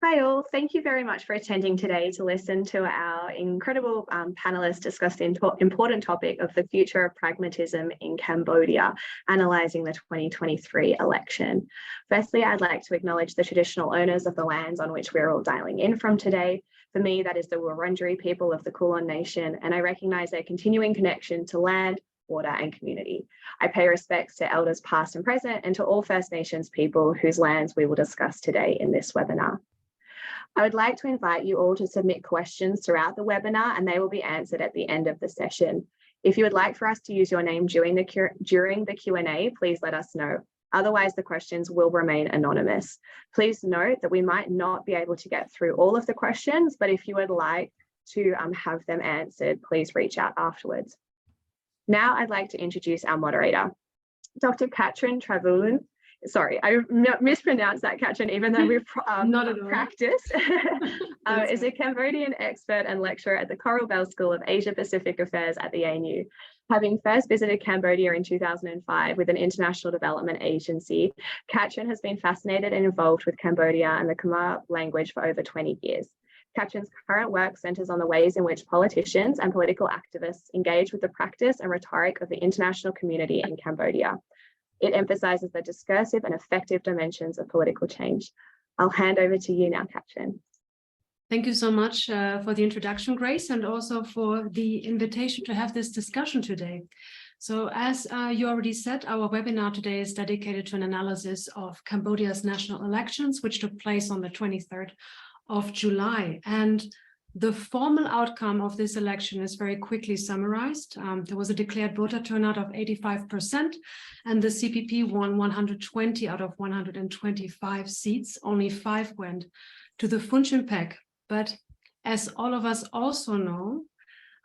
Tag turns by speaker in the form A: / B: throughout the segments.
A: Hi all, thank you very much for attending today to listen to our incredible panelists discuss the important topic of the future of pragmatism in Cambodia, analysing the 2023 election. Firstly, I'd like to acknowledge the traditional owners of the lands on which we're all dialing in from today. For me, that is the Wurundjeri people of the Kulin Nation, and I recognise their continuing connection to land, water and community. I pay respects to elders past and present and to all First Nations people whose lands we will discuss today in this webinar. I would like to invite you all to submit questions throughout the webinar and they will be answered at the end of the session. If you would like for us to use your name during the Q&A, please let us know. Otherwise, the questions will remain anonymous. Please note that we might not be able to get through all of the questions, but if you would like to have them answered, please reach out afterwards. Now I'd like to introduce our moderator, Dr. Katrin Travouillon. Sorry, I mispronounced that, Katrin, even though we've practiced, is a Cambodian expert and lecturer at the Coral Bell School of Asia Pacific Affairs at the ANU. Having first visited Cambodia in 2005 with an international development agency, Katrin has been fascinated and involved with Cambodia and the Khmer language for over 20 years. Katrin's current work centres on the ways in which politicians and political activists engage with the practice and rhetoric of the international community in Cambodia. It emphasises the discursive and effective dimensions of political change. I'll hand over to you now, Katrin.
B: Thank you so much for the introduction, Grace, and also for the invitation to have this discussion today. So as you already said, our webinar today is dedicated to an analysis of Cambodia's national elections, which took place on the 23rd of July. And the formal outcome of this election is very quickly summarized. There was a declared voter turnout of 85%, and the CPP won 120 out of 125 seats. Only 5 went to the Funchimpek. But as all of us also know,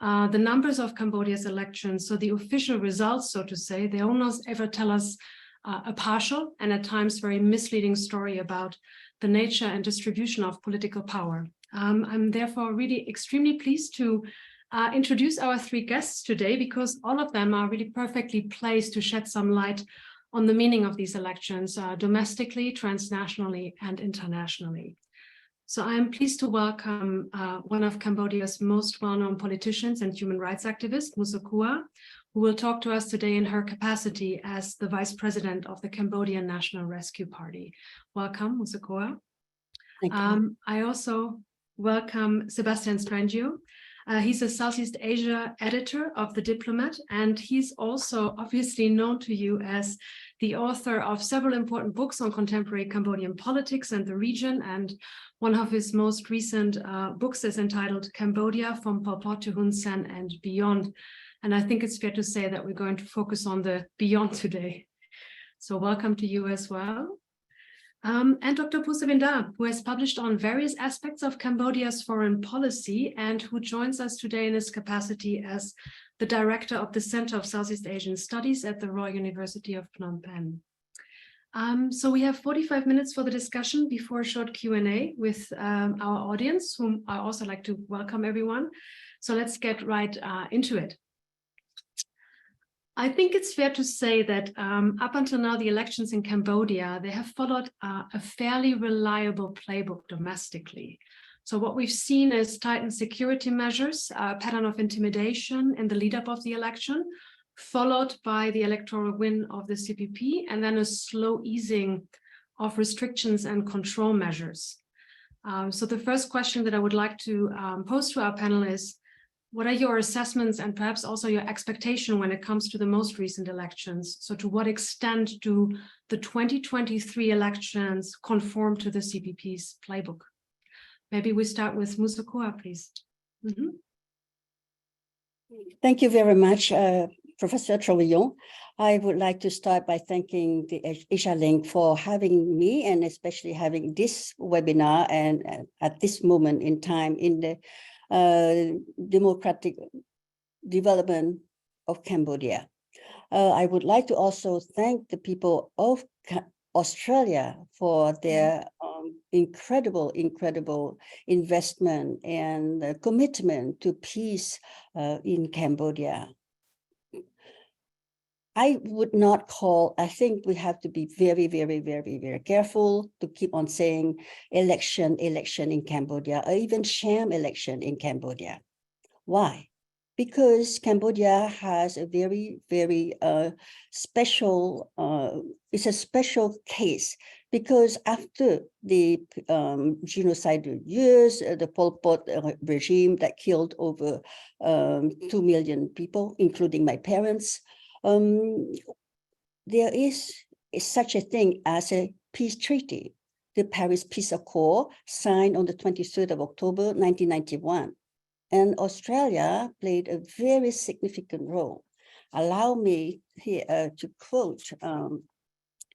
B: the numbers of Cambodia's elections, so the official results, so to say, they almost ever tell us a partial and at times very misleading story about the nature and distribution of political power. I'm therefore really extremely pleased to introduce our 3 guests today, because all of them are really perfectly placed to shed some light on the meaning of these elections domestically, transnationally, and internationally. So I'm pleased to welcome one of Cambodia's most well-known politicians and human rights activists, Sochua, who will talk to us today in her capacity as the Vice President of the Cambodian National Rescue Party. Welcome, Sochua.
C: Thank you.
B: I also welcome Sebastian Strangio. He's a Southeast Asia editor of The Diplomat, and he's also obviously known to you as the author of several important books on contemporary Cambodian politics and the region, and one of his most recent books is entitled Cambodia from Pol Pot to Hun Sen and Beyond. And I think it's fair to say that we're going to focus on the beyond today. So welcome to you as well. And Dr. Sovinda, who has published on various aspects of Cambodia's foreign policy and who joins us today in his capacity as the director of the Center of Southeast Asian Studies at the Royal University of Phnom Penh. So we have 45 minutes for the discussion before a short Q&A with our audience, whom I also like to welcome everyone. So let's get right into it. I think it's fair to say that up until now, the elections in Cambodia, they have followed a fairly reliable playbook domestically. So what we've seen is tightened security measures, a pattern of intimidation in the lead up of the election, followed by the electoral win of the CPP, and then a slow easing of restrictions and control measures. So the first question that I would like to pose to our panel is, what are your assessments and perhaps also your expectation when it comes to the most recent elections? So to what extent do the 2023 elections conform to the CPP's playbook? Maybe we start with Sochua, please. Mm-hmm.
C: Thank you very much, Professor Travouillon. I would like to start by thanking the Asialink for having me and especially having this webinar and at this moment in time in the democratic development of Cambodia. I would like to also thank the people of Australia for their incredible investment and commitment to peace in Cambodia. I would not call, I think we have to be very, very, very, very careful to keep on saying election in Cambodia, or even sham election in Cambodia. Why? Because Cambodia has a very, very special, it's a special case, because after the genocidal years, the Pol Pot regime that killed over 2 million people, including my parents, there is such a thing as a peace treaty, the Paris Peace Accord, signed on the 23rd of October, 1991. And Australia played a very significant role. Allow me here to quote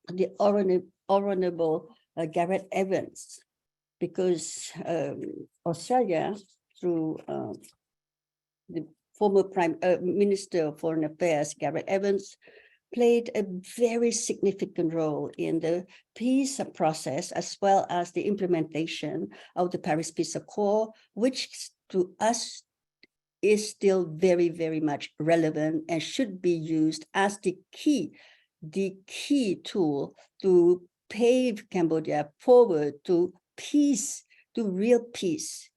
C: the Honorable Gareth Evans, because Australia, through the former Prime Minister of Foreign Affairs, Gareth Evans, played a very significant role in the peace process, as well as the implementation of the Paris Peace Accord, which to us is still very, very much relevant and should be used as the key tool to pave Cambodia forward to peace, to real peace.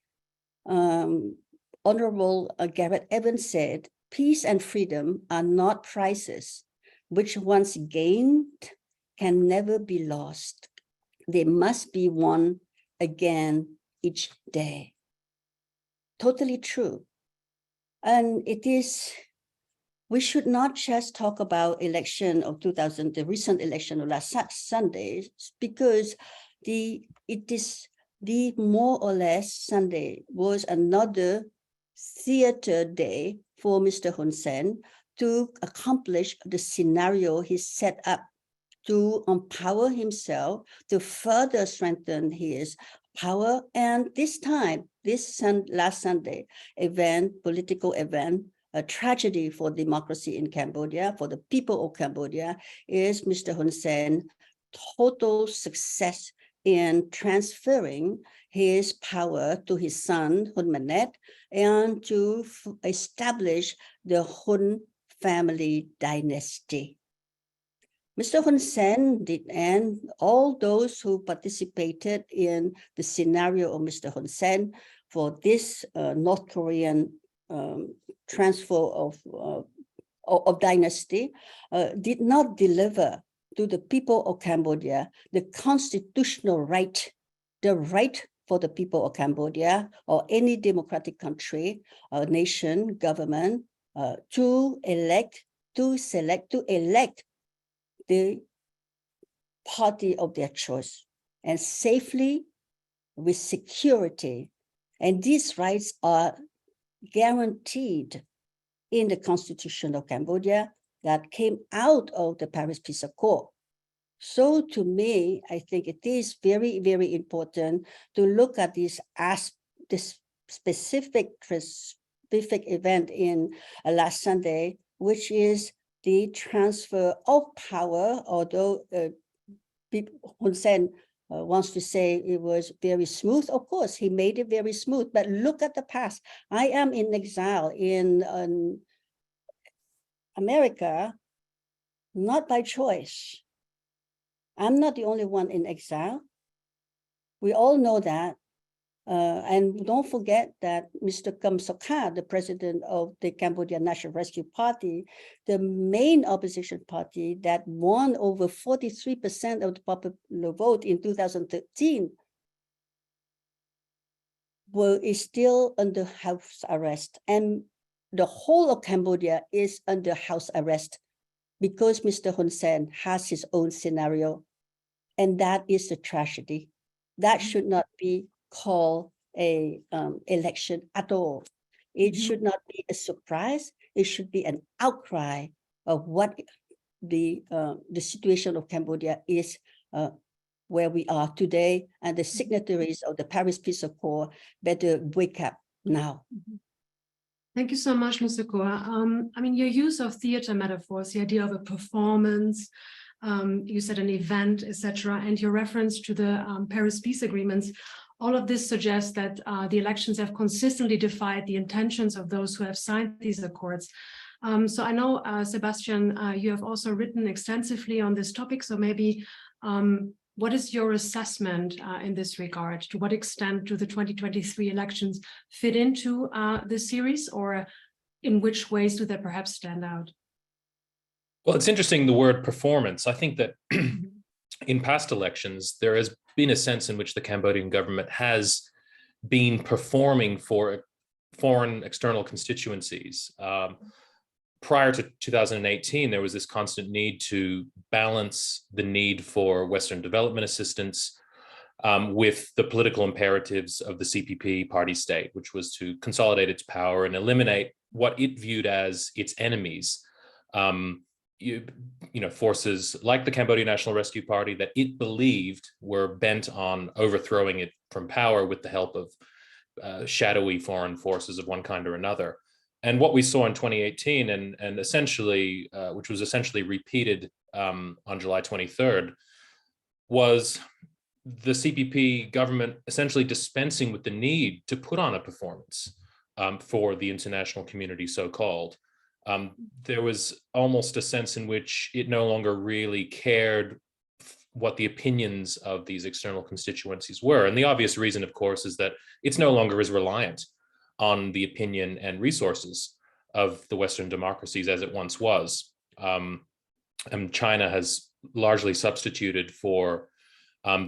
C: Honorable Gareth Evans said, peace and freedom are not prizes which once gained can never be lost. They must be won again each day. Totally true. And it is, we should not just talk about election of the recent election of last Sunday, because it is the more or less Sunday was another theater day for Mr. Hun Sen to accomplish the scenario he set up to empower himself, to further strengthen his power. And this time, last Sunday political event, a tragedy for democracy in Cambodia, for the people of Cambodia, is Mr. Hun Sen's total success in transferring his power to his son, Hun Manet, and to establish the Hun family dynasty. Mr. Hun Sen did, and all those who participated in the scenario of Mr. Hun Sen for this North Korean transfer of dynasty did not deliver to the people of Cambodia the constitutional right, the right for the people of Cambodia or any democratic country or nation, government, to elect the party of their choice, and safely, with security. And these rights are guaranteed in the Constitution of Cambodia that came out of the Paris Peace Accord. So to me, I think it is very, very important to look at this specific event in last Sunday, which is the transfer of power, although Hun Sen wants to say it was very smooth. Of course, he made it very smooth, but look at the past. I am in exile in America, not by choice. I'm not the only one in exile. We all know that. And don't forget that Mr. Kem Sokha, the president of the Cambodian National Rescue Party, the main opposition party that won over 43% of the popular vote in 2013, is still under house arrest. And the whole of Cambodia is under house arrest because Mr. Hun Sen has his own scenario. And that is a tragedy. That should not be called a election at all. It should not be a surprise. It should be an outcry of what the situation of Cambodia is, where we are today, and the signatories of the Paris Peace Accord better wake up now.
B: Thank you so much, Mr. Koa. I mean, your use of theater metaphors, the idea of a performance, you said an event, etc., and your reference to the Paris Peace Agreements, all of this suggests that the elections have consistently defied the intentions of those who have signed these accords. So I know, Sebastian, you have also written extensively on this topic. So maybe what is your assessment in this regard? To what extent do the 2023 elections fit into this series, or in which ways do they perhaps stand out?
D: Well, it's interesting, the word performance. I think that in past elections, there has been a sense in which the Cambodian government has been performing for foreign external constituencies. Prior to 2018, there was this constant need to balance the need for Western development assistance with the political imperatives of the CPP party state, which was to consolidate its power and eliminate what it viewed as its enemies. Forces like the Cambodian National Rescue Party that it believed were bent on overthrowing it from power with the help of shadowy foreign forces of one kind or another. And what we saw in 2018, and essentially, which was essentially repeated on July 23rd, was the CPP government essentially dispensing with the need to put on a performance for the international community, so-called. There was almost a sense in which it no longer really cared what the opinions of these external constituencies were. And the obvious reason, of course, is that it's no longer as reliant on the opinion and resources of the Western democracies as it once was. And China has largely substituted for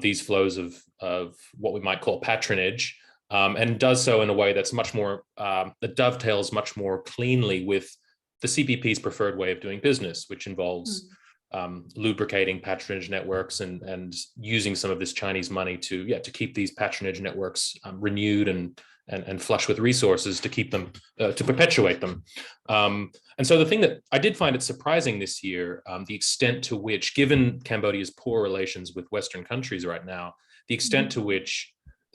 D: these flows of what we might call patronage, and does so in a way that's much more, that dovetails much more cleanly with the CPP's preferred way of doing business, which involves lubricating patronage networks and using some of this Chinese money to keep these patronage networks renewed and flush with resources to keep them, to perpetuate them. And so the thing that I did find it surprising this year, the extent to which, given Cambodia's poor relations with Western countries right now, the extent to which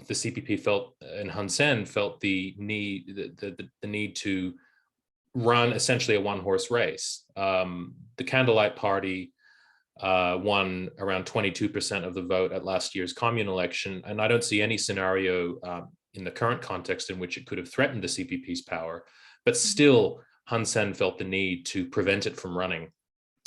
D: the CPP felt, and Hun Sen felt the need to run essentially a one-horse race. The Candlelight Party won around 22% of the vote at last year's commune election, and I don't see any scenario in the current context in which it could have threatened the CPP's power, but still Hun Sen felt the need to prevent it from running.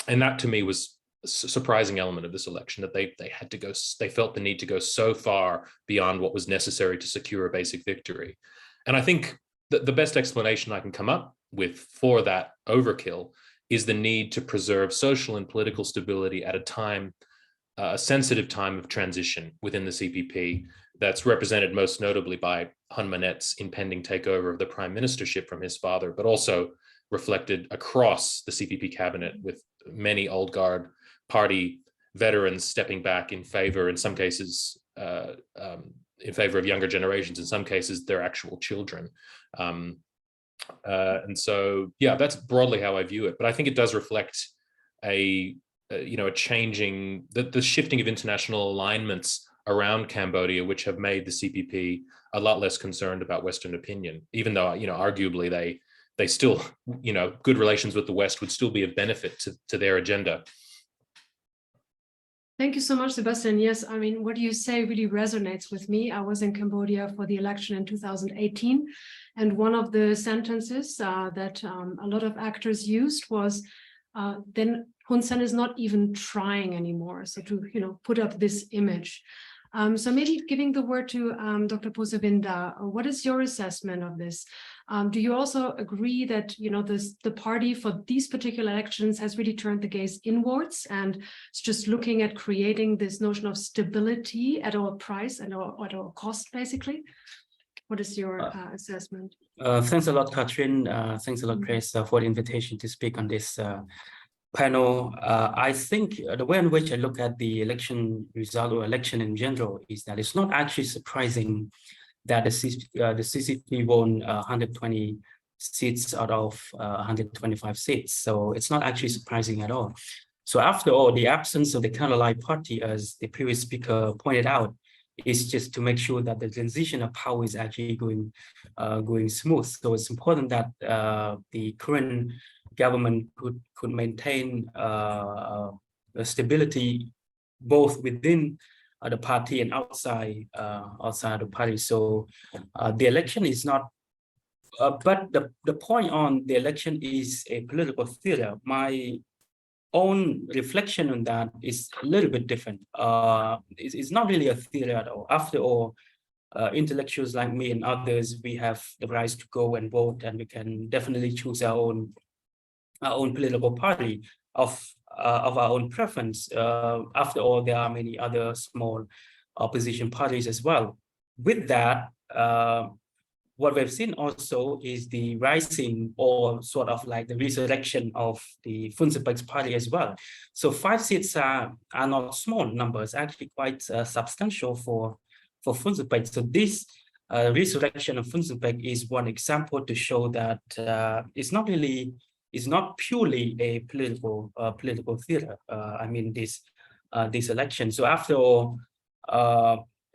D: And that to me was a surprising element of this election, that they felt the need to go so far beyond what was necessary to secure a basic victory. And I think that the best explanation I can come up with for that overkill is the need to preserve social and political stability at a sensitive time of transition within the CPP, that's represented most notably by Hun Manet's impending takeover of the prime ministership from his father, but also reflected across the CPP cabinet, with many old guard party veterans stepping back in favor, in some cases, in favor of younger generations, in some cases, their actual children. And so, that's broadly how I view it. But I think it does reflect a changing, the shifting of international alignments around Cambodia, which have made the CPP a lot less concerned about Western opinion, even though, arguably they still, good relations with the West would still be of benefit to their agenda.
B: Thank you so much, Sebastian. Yes, I mean, what you say really resonates with me. I was in Cambodia for the election in 2018, and one of the sentences that a lot of actors used was, then Hun Sen is not even trying anymore. So to, put up this image. So maybe giving the word to Dr. Sovinda, what is your assessment of this? Do you also agree that the party for these particular elections has really turned the gaze inwards and it's just looking at creating this notion of stability at all price and at all cost, basically? What is your assessment?
E: Thanks a lot, Katrin. Thanks a lot, Grace, for the invitation to speak on this panel. I think the way in which I look at the election result or election in general is that it's not actually surprising that the CCP won 120 seats out of 125 seats. So it's not actually surprising at all. So after all, the absence of the Candlelight Party, as the previous speaker pointed out, is just to make sure that the transition of power is actually going smooth. So it's important that the current government could maintain stability both within the party and outside the party. So the election is not But the point on the election is a political theater. My own reflection on that is a little bit different. It's not really a theater at all. After all, intellectuals like me and others, we have the rights to go and vote, and we can definitely choose our own political party of our own preference. After all, there are many other small opposition parties as well. With that, what we've seen also is the rising, or sort of like the resurrection of the Funcepek's party as well. So 5 seats are not small numbers, actually quite substantial for Funcepek. So this resurrection of Funcepek is one example to show that it's not purely a political theater. I mean, this election. So after all,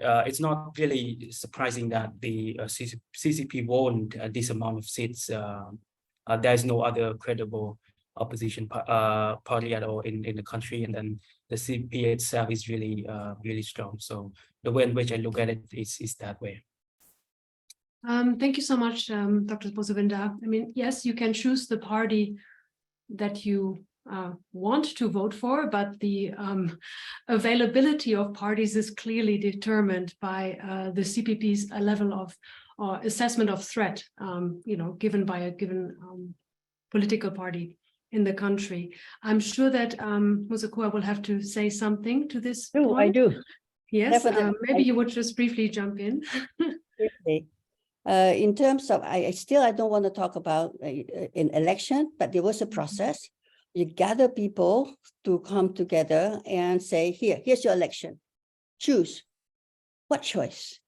E: it's not really surprising that the CCP won this amount of seats. There is no other credible opposition party at all in the country, and then the CCP itself is really really strong. So the way in which I look at it is that way.
B: Thank you so much, Dr. Sovinda. I mean, yes, you can choose the party that you want to vote for, but the availability of parties is clearly determined by the CPP's level of assessment of threat, given by a given political party in the country. I'm sure that Sochua will have to say something to this.
C: No, I do.
B: Yes, maybe you would just briefly jump in.
C: In terms of, I don't want to talk about an election, but there was a process. You gather people to come together and say, here's your election. Choose. What choice?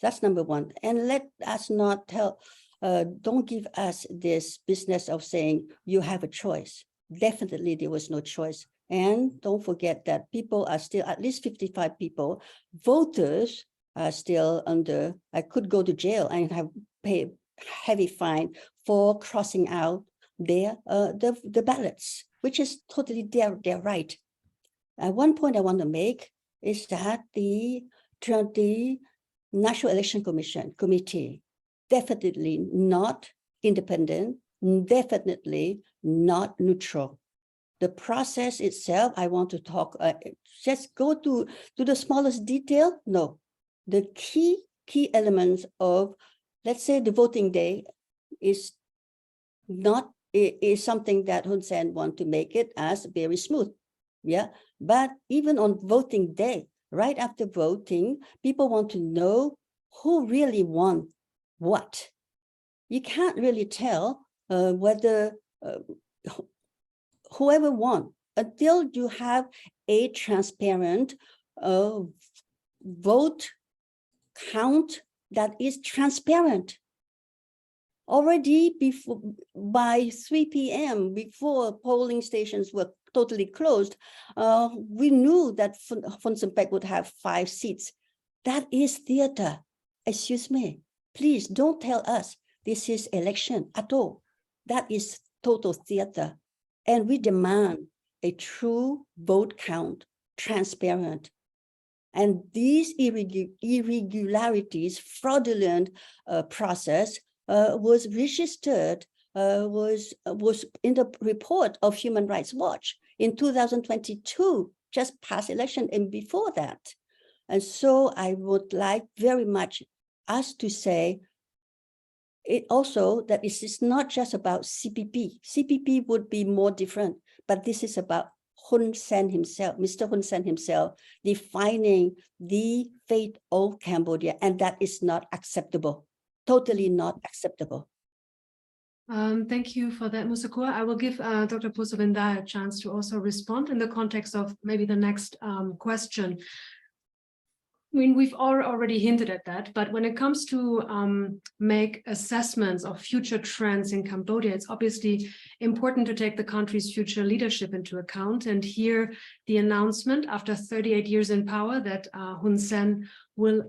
C: That's number one. And let us not don't give us this business of saying you have a choice. Definitely there was no choice. And don't forget that people are still, at least 55 people, voters are still under, I could go to jail and have pay heavy fine for crossing out the ballots, which is totally their right. One point I want to make is that the National Election Committee definitely not independent, definitely not neutral. The process itself, I want to talk, just go to the smallest detail. No, the key elements of, let's say, the voting day is something that Hun Sen want to make it as very smooth. Yeah, but even on voting day, right after voting, people want to know who really won what. You can't really tell whether whoever won until you have a transparent vote count that is transparent. Already by 3 p.m., before polling stations were totally closed, we knew that Funcepek would have 5 seats. That is theater. Excuse me. Please don't tell us this is election at all. That is total theater. And we demand a true vote count, transparent. And these irregularities, fraudulent process was registered, was in the report of Human Rights Watch in 2022, just past election and before that. And so I would like very much us to say it also that this is not just about CPP. CPP would be more different, but this is about Hun Sen himself, Mr. Hun Sen himself, defining the fate of Cambodia, and that is not acceptable. Totally not acceptable.
B: Thank you for that, Sochua. I will give Dr. Sovinda a chance to also respond in the context of maybe the next question. I mean, we've already hinted at that, but when it comes to make assessments of future trends in Cambodia, it's obviously important to take the country's future leadership into account. And here, the announcement after 38 years in power that Hun Sen will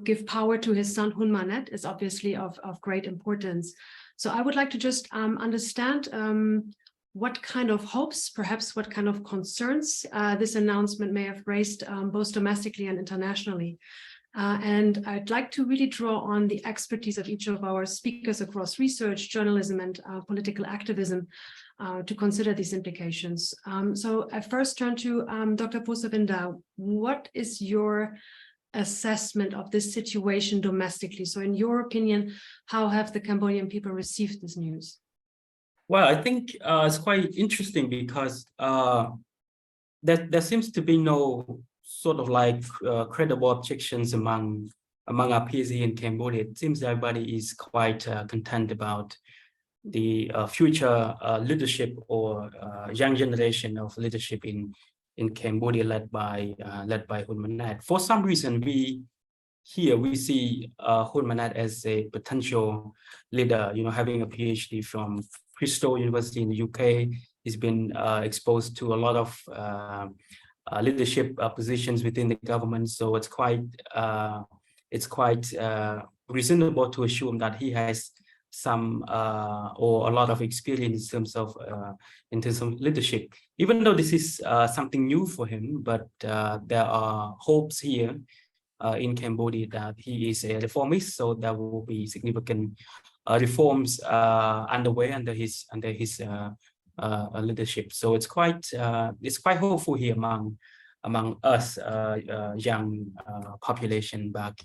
B: give power to his son Hun Manet is obviously of great importance. So I would like to just understand what kind of hopes, perhaps what kind of concerns this announcement may have raised both domestically and internationally. And I'd like to really draw on the expertise of each of our speakers across research, journalism, and political activism to consider these implications. So I first turn to Dr. Sovinda. What is your assessment of this situation domestically? So in your opinion, how have the Cambodian people received this news?
E: Well, I think it's quite interesting because there seems to be no sort of like credible objections among our peers here in Cambodia. It seems everybody is quite content about the future leadership or young generation of leadership in Cambodia led by Hun Manet. For some reason, we see Hun Manet as a potential leader. You know, having a PhD from Bristol University in the UK, he's been exposed to a lot of leadership positions within the government. So it's quite reasonable to assume that he has some or a lot of experience in terms of leadership. Even though this is something new for him, but there are hopes here in Cambodia that he is a reformist, so there will be significant reforms underway under his leadership. So it's quite hopeful here among us young population back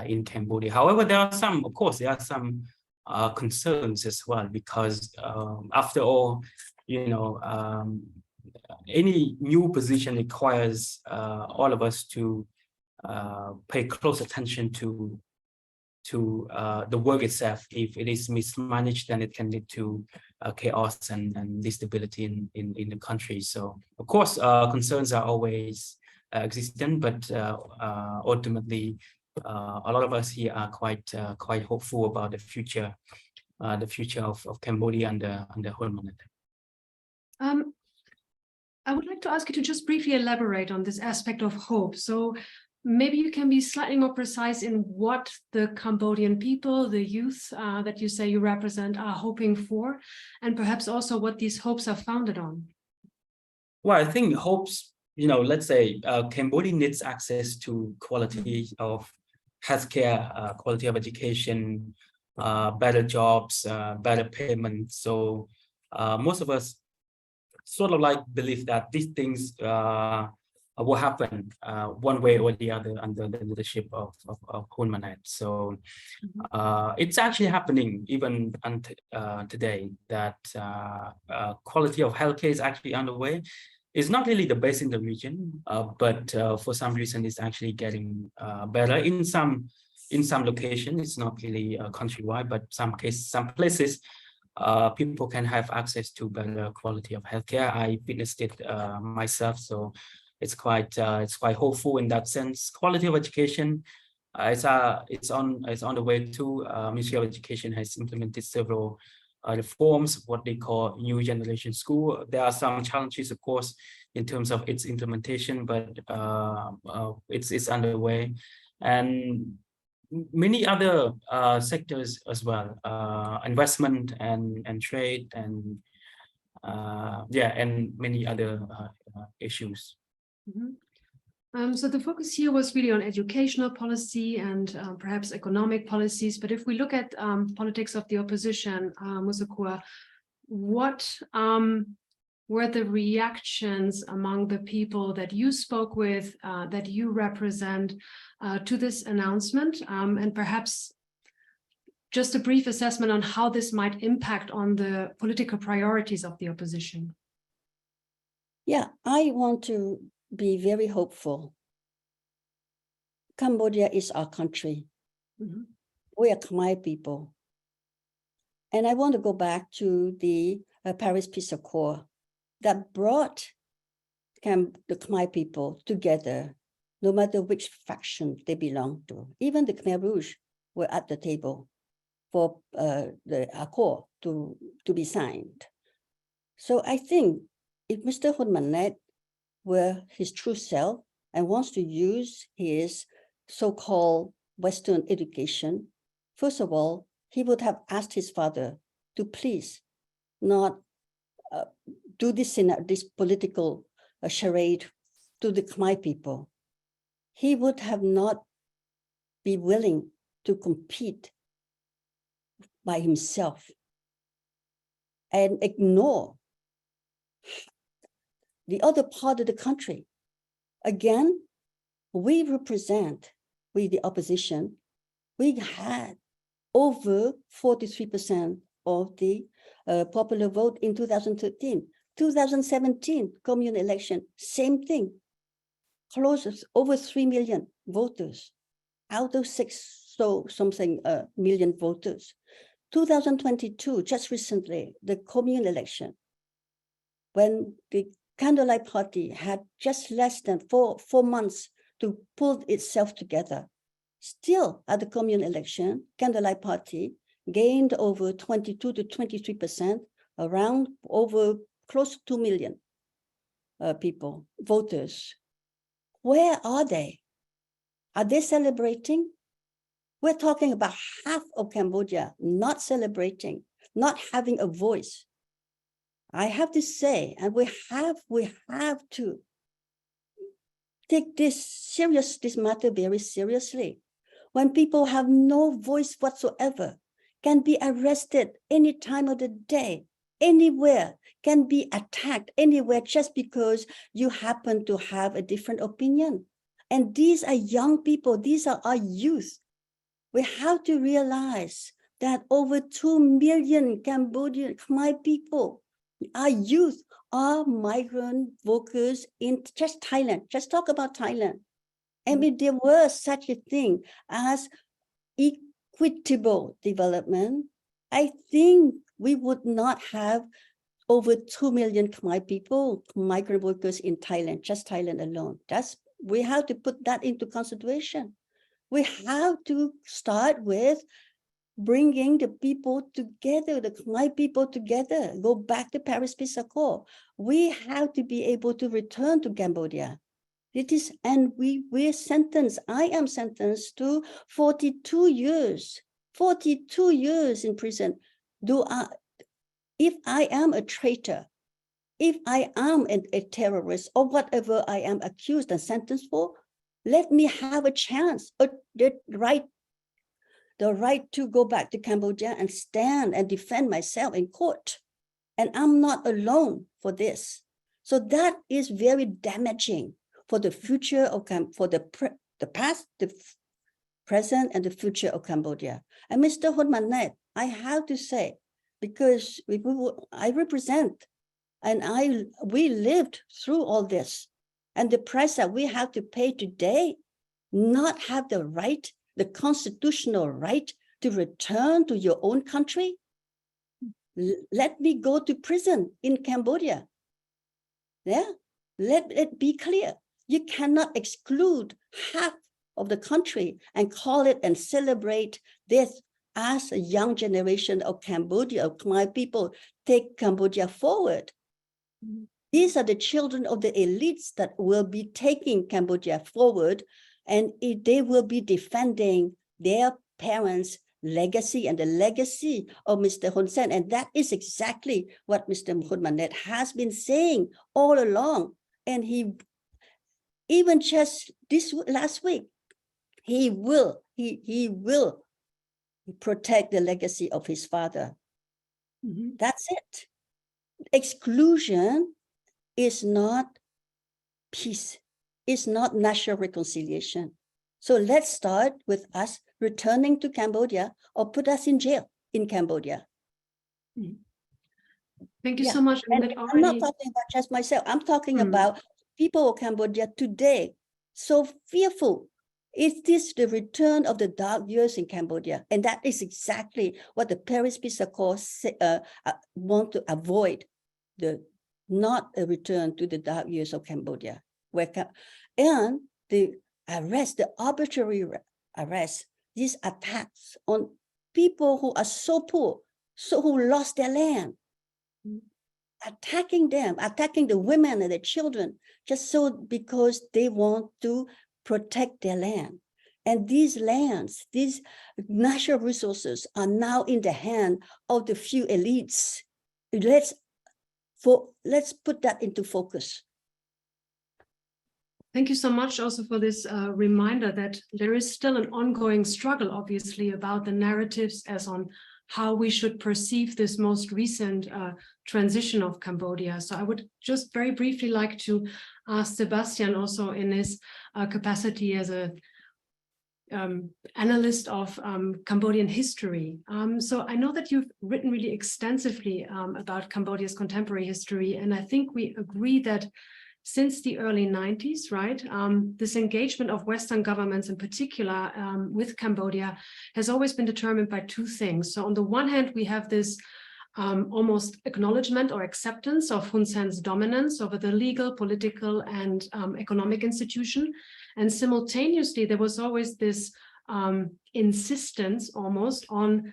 E: in Cambodia. However, there are some concerns as well, because after all, you know, any new position requires all of us to pay close attention to the work itself. If it is mismanaged, then it can lead to chaos and instability in the country. So of course, concerns are always existent, but ultimately, a lot of us here are quite hopeful about the future of Cambodia under Hun Manet.
B: I would like to ask you to just briefly elaborate on this aspect of hope. So maybe you can be slightly more precise in what the Cambodian people, the youth that you say you represent, are hoping for, and perhaps also what these hopes are founded on.
E: Well, I think hopes, you know, let's say Cambodia needs access to quality of healthcare, quality of education, better jobs, better payment. So most of us sort of like believe that these things will happen one way or the other under the leadership of Hun Manet. So it's actually happening even today, that quality of healthcare is actually underway. It's not really the best in the region, but for some reason it's actually getting better in some locations. It's not really countrywide, but some places people can have access to better quality of healthcare. I witnessed it myself, so it's quite hopeful in that sense. Quality of education, it's on the way too. Ministry of Education has implemented several reforms, what they call new generation school. There are some challenges, of course, in terms of its implementation, but it's underway, and many other sectors as well, investment and trade and and many other issues.
B: So the focus here was really on educational policy and perhaps economic policies. But if we look at politics of the opposition, Sochua, what were the reactions among the people that you spoke with, that you represent, to this announcement? And perhaps just a brief assessment on how this might impact on the political priorities of the opposition.
C: Yeah, I want to be very hopeful. Cambodia is our country. We are Khmer people. And I want to go back to the Paris Peace Accord that brought the Khmer people together, no matter which faction they belong to. Even the Khmer Rouge were at the table for the accord to be signed. So I think if Mr. Hun Manet were his true self and wants to use his so-called Western education, first of all, he would have asked his father to please not do this political charade to the Khmer people. He would have not be willing to compete by himself and ignore the other part of the country. Again, we represent, the opposition, we had over 43% of the popular vote in 2013. 2017 commune election, same thing. Close over 3 million voters out of million voters. 2022, just recently, the commune election, when the Candlelight Party had just less than four months to pull itself together. Still, at the commune election, Candlelight Party gained over 22 to 23%, around over close to 2 million people, voters. Where are they? Are they celebrating? We're talking about half of Cambodia not celebrating, not having a voice. I have to say, and we have to take this matter very seriously. When people have no voice whatsoever, can be arrested any time of the day, anywhere, can be attacked anywhere just because you happen to have a different opinion. And these are young people, these are our youth. We have to realize that over 2 million Cambodian Khmer people, our youth, are migrant workers in just Thailand. Just talk about Thailand. And if there were such a thing as equitable development, I think we would not have over 2 million Khmer people, migrant workers in Thailand, just Thailand alone. We have to put that into consideration. We have to start with bringing the people together, the Khmer people together, go back to Paris Peace Accord. We have to be able to return to Cambodia. It is, and we're sentenced, I am sentenced to 42 years in prison. If I am a traitor, if I am a terrorist or whatever I am accused and sentenced for, let me have a chance, the right to go back to Cambodia and stand and defend myself in court. And I'm not alone for this. So that is very damaging for the future of the past, the present, and the future of Cambodia. And Mr. Hun Manet, I have to say, because I represent, and we lived through all this, and the price that we have to pay today, not have the right, the constitutional right to return to your own country. Let me go to prison in Cambodia. Yeah, let it be clear. You cannot exclude half of the country and call it and celebrate this as a young generation of Cambodia, of Khmer people, take Cambodia forward. Mm-hmm. These are the children of the elites that will be taking Cambodia forward, and they will be defending their parents' legacy and the legacy of Mr. Hun Sen. And that is exactly what Mr. Hun Manet has been saying all along. And he, even just this last week, he will protect the legacy of his father. Mm-hmm. That's it. Exclusion is not peace. It's not national reconciliation. So let's start with us returning to Cambodia or put us in jail in Cambodia.
B: Thank you so much.
C: And I'm not talking about just myself. I'm talking about people of Cambodia today. So fearful. Is this the return of the dark years in Cambodia? And that is exactly what the Paris Peace Accord want to avoid, not a return to the dark years of Cambodia. And the arrest, the arbitrary arrest, these attacks on people who are so poor, who lost their land, attacking them, attacking the women and the children, just so because they want to protect their land. And these lands, these natural resources are now in the hand of the few elites. Let's put that into focus.
B: Thank you so much also for this reminder that there is still an ongoing struggle, obviously, about the narratives as on how we should perceive this most recent transition of Cambodia. So I would just very briefly like to ask Sebastian, also in his capacity as a analyst of Cambodian history. So I know that you've written really extensively about Cambodia's contemporary history, and I think we agree that since the early 90s, right, this engagement of Western governments in particular with Cambodia has always been determined by two things. So on the one hand, we have this almost acknowledgement or acceptance of Hun Sen's dominance over the legal, political, and economic institution. And simultaneously, there was always this insistence almost on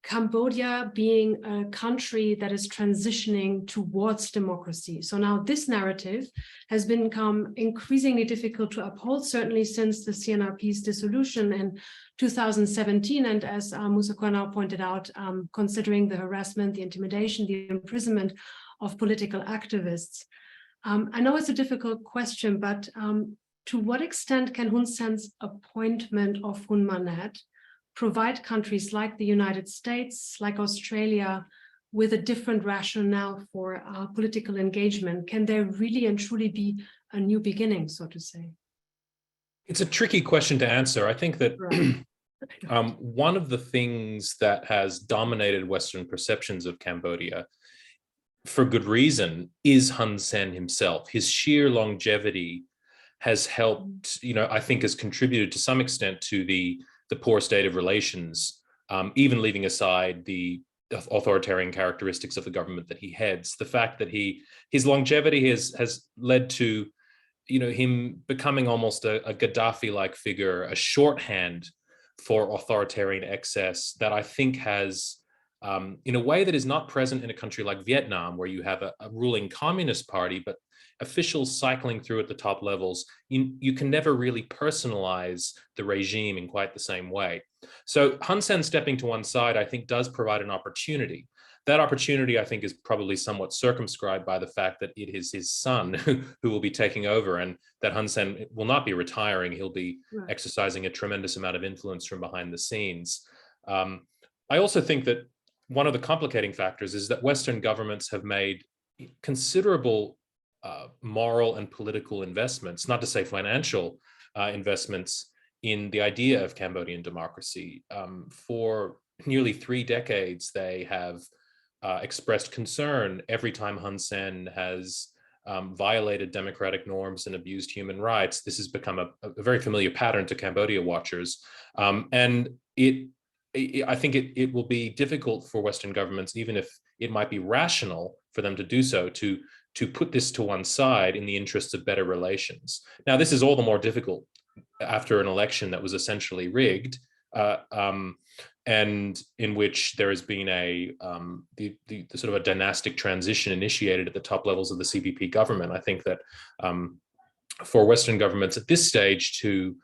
B: Cambodia being a country that is transitioning towards democracy. So now this narrative has become increasingly difficult to uphold, certainly since the CNRP's dissolution in 2017. And as Musa now pointed out, considering the harassment, the intimidation, the imprisonment of political activists. I know it's a difficult question, but to what extent can Hun Sen's appointment of Hun Manet provide countries like the United States, like Australia, with a different rationale for political engagement? Can there really and truly be a new beginning, so to say?
D: It's a tricky question to answer. I think that
B: Right.
D: one of the things that has dominated Western perceptions of Cambodia, for good reason, is Hun Sen himself. His sheer longevity has helped, I think has contributed to some extent to the poor state of relations, even leaving aside the authoritarian characteristics of the government that he heads. The fact that his longevity has led to, him becoming almost a Gaddafi-like figure, a shorthand for authoritarian excess that I think has, in a way that is not present in a country like Vietnam, where you have a ruling communist party, but officials cycling through at the top levels, you can never really personalize the regime in quite the same way. So Hun Sen stepping to one side, I think, does provide an opportunity. That opportunity, I think, is probably somewhat circumscribed by the fact that it is his son who will be taking over, and that Hun Sen will not be retiring. He'll be exercising a tremendous amount of influence from behind the scenes. I also think that one of the complicating factors is that Western governments have made considerable moral and political investments, not to say financial investments, in the idea of Cambodian democracy. For nearly 3 decades, they have expressed concern every time Hun Sen has violated democratic norms and abused human rights. This has become a very familiar pattern to Cambodia watchers. And I think it will be difficult for Western governments, even if it might be rational for them to do so, to put this to one side in the interests of better relations. Now, this is all the more difficult after an election that was essentially rigged, and in which there has been the sort of a dynastic transition initiated at the top levels of the CPP government. I think that for Western governments at this stage to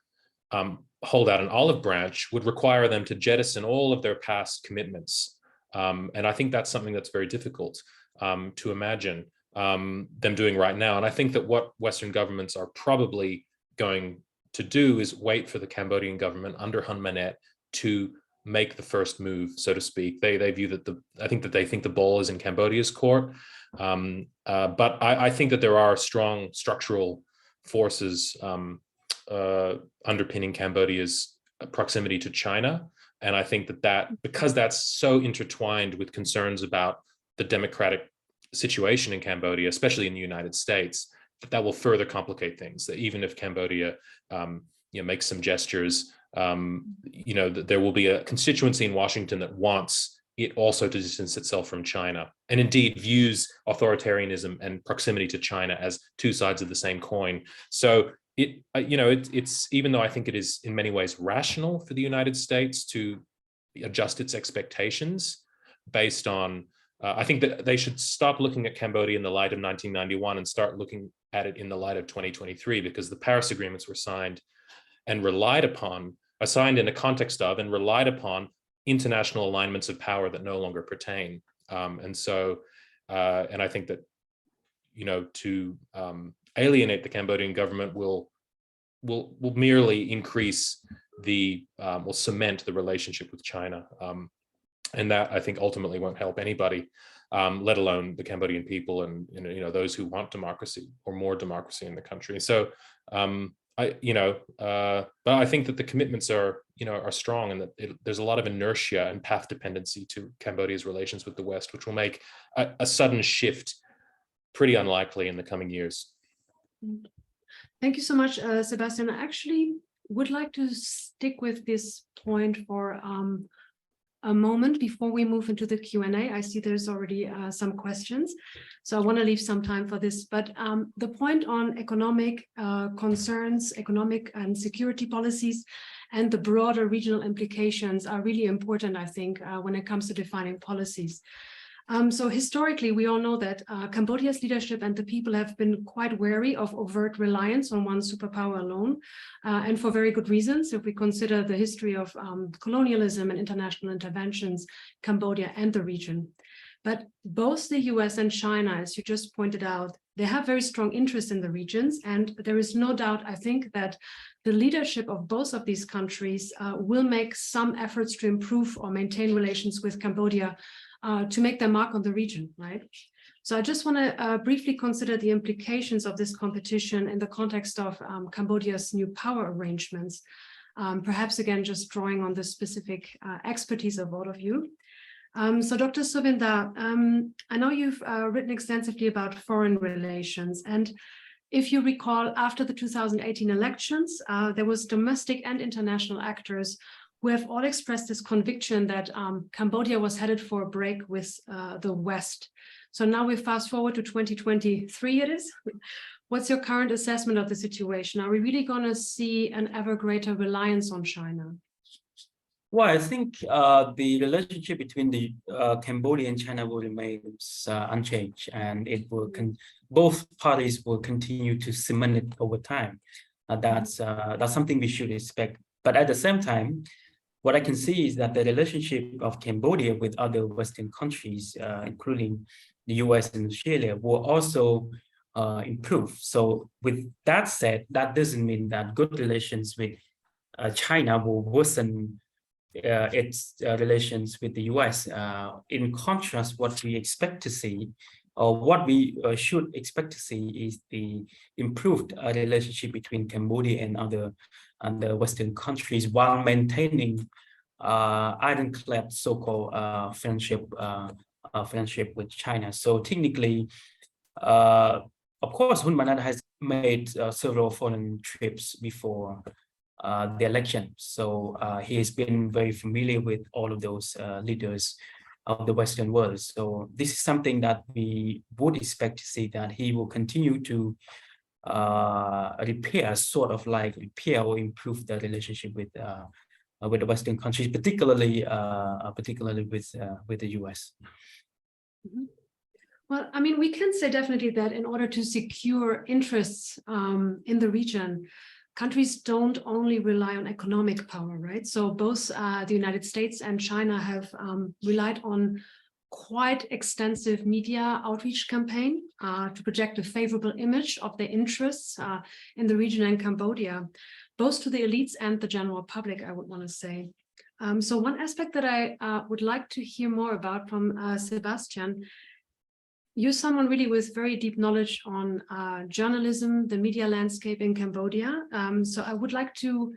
D: hold out an olive branch would require them to jettison all of their past commitments. And I think that's something that's very difficult to imagine them doing right now. And I think that what Western governments are probably going to do is wait for the Cambodian government under Hun Manet to make the first move, so to speak. They view that I think that they think the ball is in Cambodia's court. But I think that there are strong structural forces underpinning Cambodia's proximity to China. And I think that because that's so intertwined with concerns about the democratic situation in Cambodia, especially in the United States, that will further complicate things. That even if Cambodia makes some gestures, that there will be a constituency in Washington that wants it also to distance itself from China, and indeed views authoritarianism and proximity to China as two sides of the same coin. So it's even though I think it is in many ways rational for the United States to adjust its expectations based on, I think that they should stop looking at Cambodia in the light of 1991 and start looking at it in the light of 2023, because the Paris agreements were signed and signed in a context of and relied upon international alignments of power that no longer pertain. And I think that, to alienate the Cambodian government will merely increase will cement the relationship with China. And that, I think, ultimately won't help anybody, let alone the Cambodian people and those who want democracy or more democracy in the country. So but I think that the commitments are strong, and that there's a lot of inertia and path dependency to Cambodia's relations with the West, which will make a sudden shift pretty unlikely in the coming years.
B: Thank you so much, Sebastian. I actually would like to stick with this point for a moment before we move into the Q&A. I see there's already some questions, so I want to leave some time for this. But the point on economic concerns, economic and security policies, and the broader regional implications are really important, I think, when it comes to defining policies. So historically, we all know that Cambodia's leadership and the people have been quite wary of overt reliance on one superpower alone, and for very good reasons. If we consider the history of colonialism and international interventions, Cambodia and the region. But both the US and China, as you just pointed out, they have very strong interest in the regions. And there is no doubt, I think, that the leadership of both of these countries will make some efforts to improve or maintain relations with Cambodia to make their mark on the region, right? So I just want to briefly consider the implications of this competition in the context of Cambodia's new power arrangements, perhaps again, just drawing on the specific expertise of all of you. So Dr. Sovinda, I know you've written extensively about foreign relations, and if you recall, after the 2018 elections, there was domestic and international actors who have all expressed this conviction that Cambodia was headed for a break with the West. So now we fast forward to 2023 it is. What's your current assessment of the situation? Are we really going to see an ever greater reliance on China?
E: Well, I think the relationship between the Cambodia and China will remain unchanged, and it will both parties will continue to cement it over time. That's something we should expect. But at the same time, what I can see is that the relationship of Cambodia with other Western countries, including the US and Australia, will also improve. So with that said, that doesn't mean that good relations with China will worsen its relations with the US. In contrast, what we expect to see, or what we should expect to see, is the improved relationship between Cambodia and other Western countries, while maintaining ironclad so-called friendship with China. So technically, of course, Hun Manet has made several foreign trips before the election. So he has been very familiar with all of those leaders of the Western world. So this is something that we would expect to see, that he will continue to repair or improve the relationship with the Western countries, particularly with the US.
B: Mm-hmm. Well, I mean, we can say definitely that in order to secure interests in the region, countries don't only rely on economic power, right? So both the United States and China have relied on quite extensive media outreach campaign to project a favorable image of their interests in the region and Cambodia, both to the elites and the general public, I would want to say. So one aspect that I would like to hear more about from Sebastian. You're someone really with very deep knowledge on journalism, the media landscape in Cambodia. So I would like to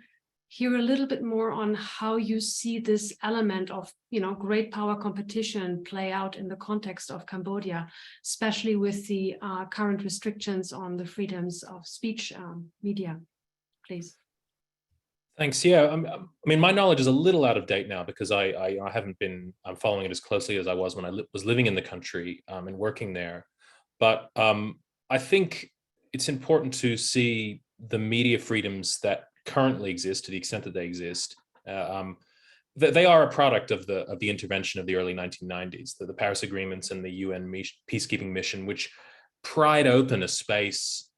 B: hear a little bit more on how you see this element of, great power competition play out in the context of Cambodia, especially with the current restrictions on the freedoms of speech media, please.
D: Thanks. Yeah, I mean, my knowledge is a little out of date now because I haven't been following it as closely as I was when I was living in the country and working there. But I think it's important to see the media freedoms that currently exist, to the extent that they exist. They are a product of the intervention of the early 1990s, the Paris Agreements and the UN peacekeeping mission, which pried open a space,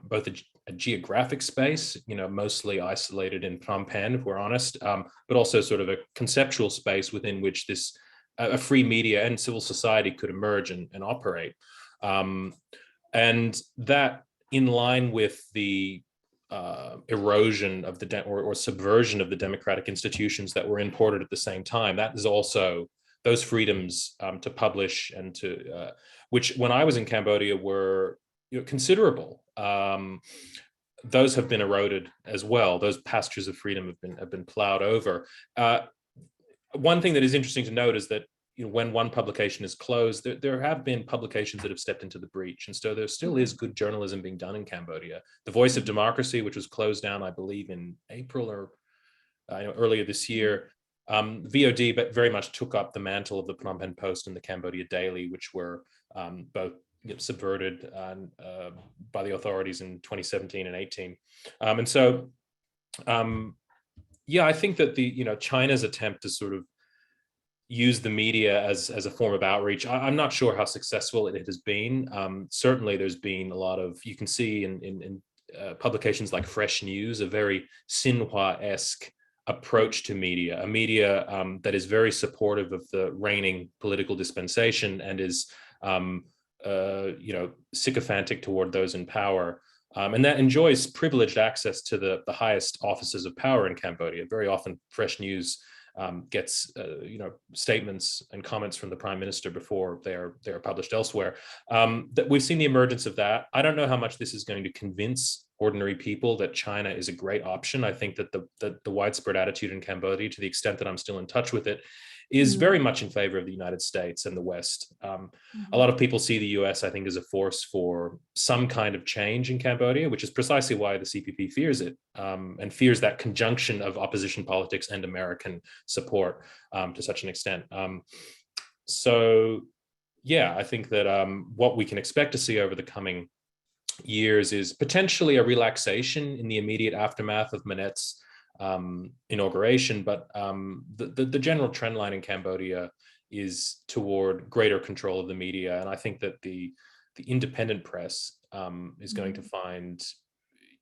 D: both a geographic space, mostly isolated in Phnom Penh, if we're honest, but also sort of a conceptual space within which this a free media and civil society could emerge and operate. And that in line with the erosion of the or subversion of the democratic institutions that were imported at the same time. That is also those freedoms to publish and to which when I was in Cambodia were considerable. Those have been eroded as well. Those pastures of freedom have been plowed over. One thing that is interesting to note is that when one publication is closed, there have been publications that have stepped into the breach. And so there still is good journalism being done in Cambodia. The Voice of Democracy, which was closed down, I believe, in April or earlier this year, VOD but very much took up the mantle of the Phnom Penh Post and the Cambodia Daily, which were both subverted by the authorities in 2017 and 18. And so, yeah, I think that China's attempt to sort of use the media as a form of outreach, I'm not sure how successful it has been. Certainly there's been a lot of, you can see in publications like Fresh News, a very Xinhua-esque approach to media, a media that is very supportive of the reigning political dispensation and is sycophantic toward those in power. And that enjoys privileged access to the highest offices of power in Cambodia. Very often Fresh News gets statements and comments from the prime minister before they're published elsewhere. That we've seen the emergence of that. I don't know how much this is going to convince ordinary people that China is a great option. I think that the widespread attitude in Cambodia, to the extent that I'm still in touch with it, is very much in favor of the United States and the West. A lot of people see the US, I think, as a force for some kind of change in Cambodia, which is precisely why the CPP fears it, and fears that conjunction of opposition politics and American support to such an extent. So, yeah, I think that what we can expect to see over the coming years is potentially a relaxation in the immediate aftermath of Manet's inauguration, but the general trend line in Cambodia is toward greater control of the media, and I think that the independent press is going to find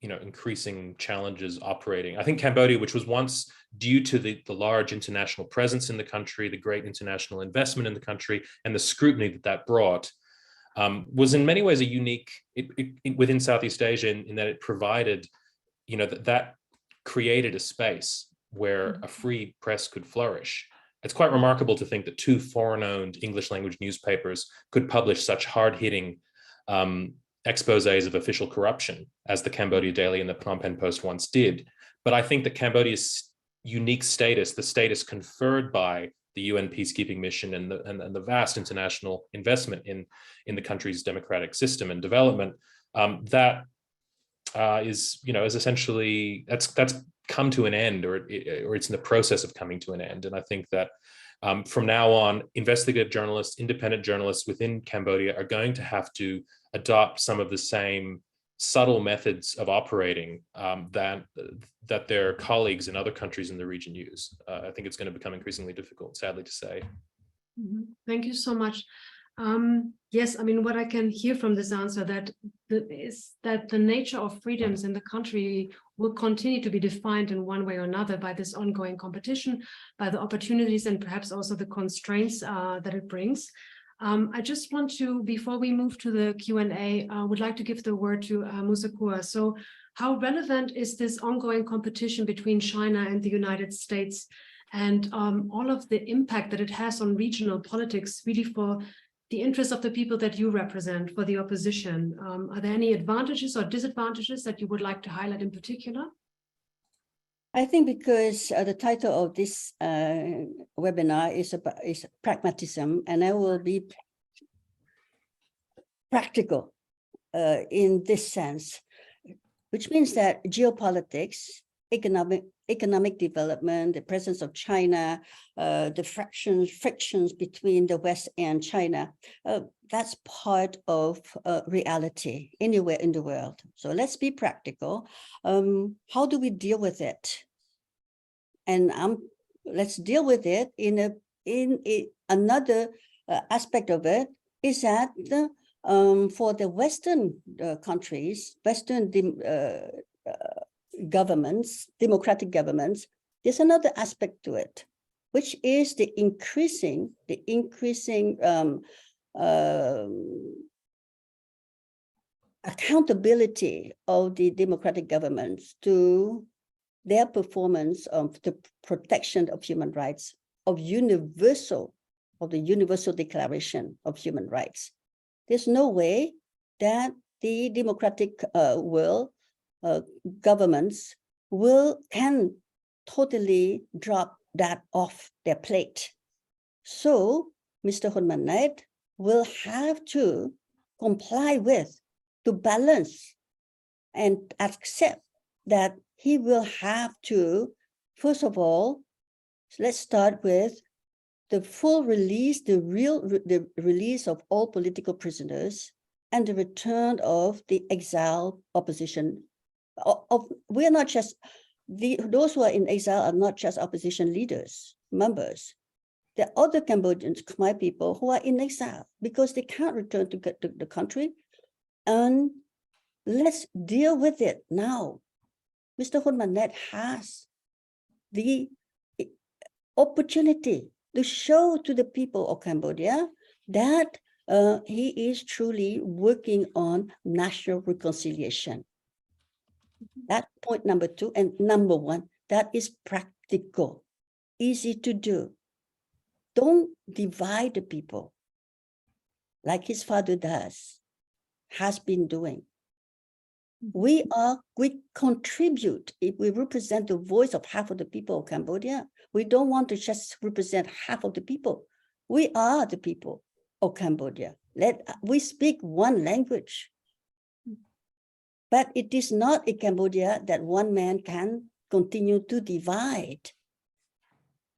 D: increasing challenges operating. I think Cambodia, which was once, due to the large international presence in the country, the great international investment in the country, and the scrutiny that brought, was in many ways a unique within Southeast Asia in that it provided, that created a space where a free press could flourish. It's quite remarkable to think that two foreign-owned English language newspapers could publish such hard-hitting exposés of official corruption as the Cambodia Daily and the Phnom Penh Post once did. But I think that Cambodia's unique status, the status conferred by the UN peacekeeping mission and the vast international investment in the country's democratic system and development, is essentially that's come to an end, or it's in the process of coming to an end. And I think that from now on, investigative journalists, independent journalists within Cambodia are going to have to adopt some of the same subtle methods of operating that their colleagues in other countries in the region use. I think it's going to become increasingly difficult, sadly to say.
B: Thank you so much. Yes, I mean, what I can hear from this answer is that the nature of freedoms in the country will continue to be defined in one way or another by this ongoing competition, by the opportunities and perhaps also the constraints that it brings. I just want to, before we move to the Q&A, would like to give the word to Sochua. So how relevant is this ongoing competition between China and the United States, and all of the impact that it has on regional politics, really for the interests of the people that you represent, for the opposition? Are there any advantages or disadvantages that you would like to highlight in particular?
C: I think because the title of this webinar is Pragmatism, and I will be practical in this sense, which means that geopolitics, economic development, the presence of China, the frictions between the West and China, that's part of reality anywhere in the world. So let's be practical. How do we deal with it? And let's deal with it in another aspect of it is that for the Western countries, Western governments, democratic governments, there's another aspect to it, which is the increasing accountability of the democratic governments to their performance of the protection of human rights, of the Universal Declaration of Human Rights. There's no way that the democratic world governments can totally drop that off their plate. So Mr. Hun Manet will have to comply with, to balance and accept that he will have to, first of all, let's start with the full release, the release of all political prisoners and the return of the exiled opposition. We're not just, those who are in exile are not just opposition leaders, members. There are other Cambodians, Khmer people, who are in exile because they can't return to the country. And let's deal with it now. Mr. Hun Manet has the opportunity to show to the people of Cambodia that he is truly working on national reconciliation. That's point number 2. And number 1, that is practical, easy to do. Don't divide the people like his father has been doing. We contribute, if we represent the voice of half of the people of Cambodia, we don't want to just represent half of the people. We are the people of Cambodia. We speak one language. But it is not in Cambodia that one man can continue to divide.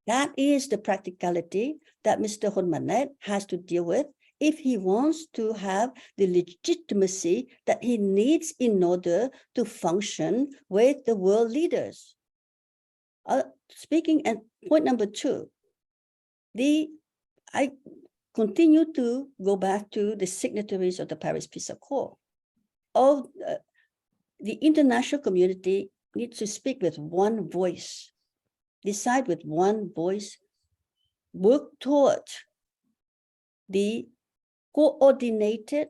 C: That is the practicality that Mr. Hun Manet has to deal with if he wants to have the legitimacy that he needs in order to function with the world leaders. Speaking at point number 2, I continue to go back to the signatories of the Paris Peace Accord. The international community needs to speak with one voice, decide with one voice, work toward the coordinated,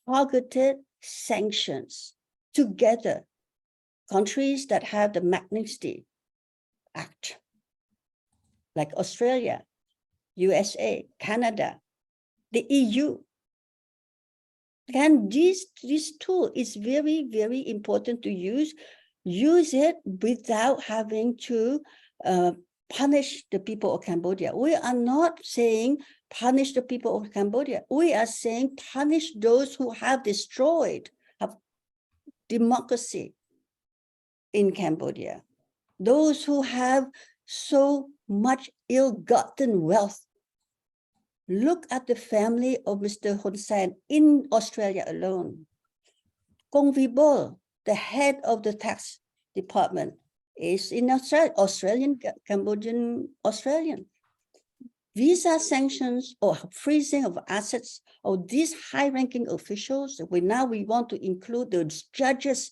C: targeted sanctions together. Countries that have the Magnitsky Act, like Australia, USA, Canada, the EU. And this tool is very, very important to use. Use it without having to punish the people of Cambodia. We are not saying punish the people of Cambodia. We are saying punish those who have destroyed democracy in Cambodia. Those who have so much ill-gotten wealth. Look at the family of Mr. Hun Sen in Australia alone. Kong Vibol, the head of the tax department, is in Australia, Cambodian Australian. Visa sanctions or freezing of assets of these high-ranking officials, we want to include those judges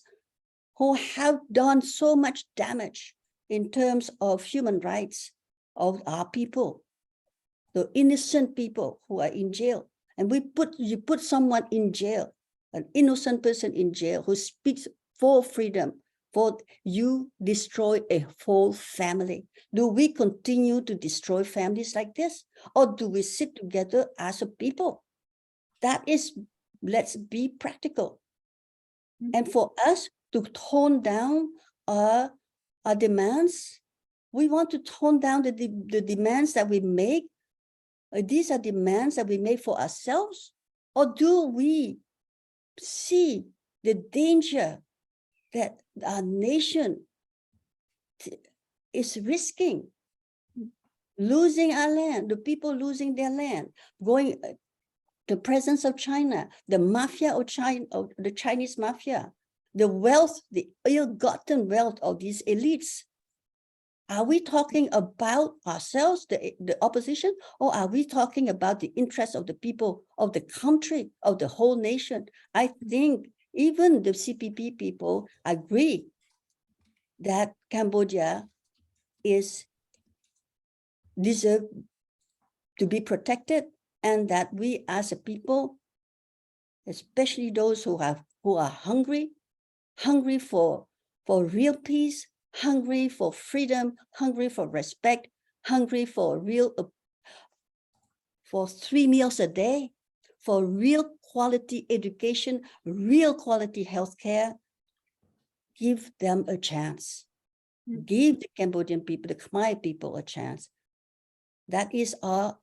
C: who have done so much damage in terms of human rights of our people, the innocent people who are in jail. And you put someone in jail, an innocent person in jail who speaks for freedom, for you destroy a whole family. Do we continue to destroy families like this? Or do we sit together as a people? That is, let's be practical. And for us to tone down our demands, we want to tone down the demands that we make. These are demands that we make for ourselves, or do we see the danger that our nation is risking? Losing our land, the people losing their land, going the presence of China, the mafia of China, of the Chinese mafia, the wealth, the ill-gotten wealth of these elites. Are we talking about ourselves, the opposition, or are we talking about the interests of the people of the country, of the whole nation? I think even the CPP people agree that Cambodia deserves to be protected, and that we as a people especially those who are hungry for real peace, hungry for freedom, hungry for respect, hungry for for 3 meals a day, for real quality education, real quality healthcare. Give them a chance. Give the Cambodian people, the Khmer people, a chance. That is our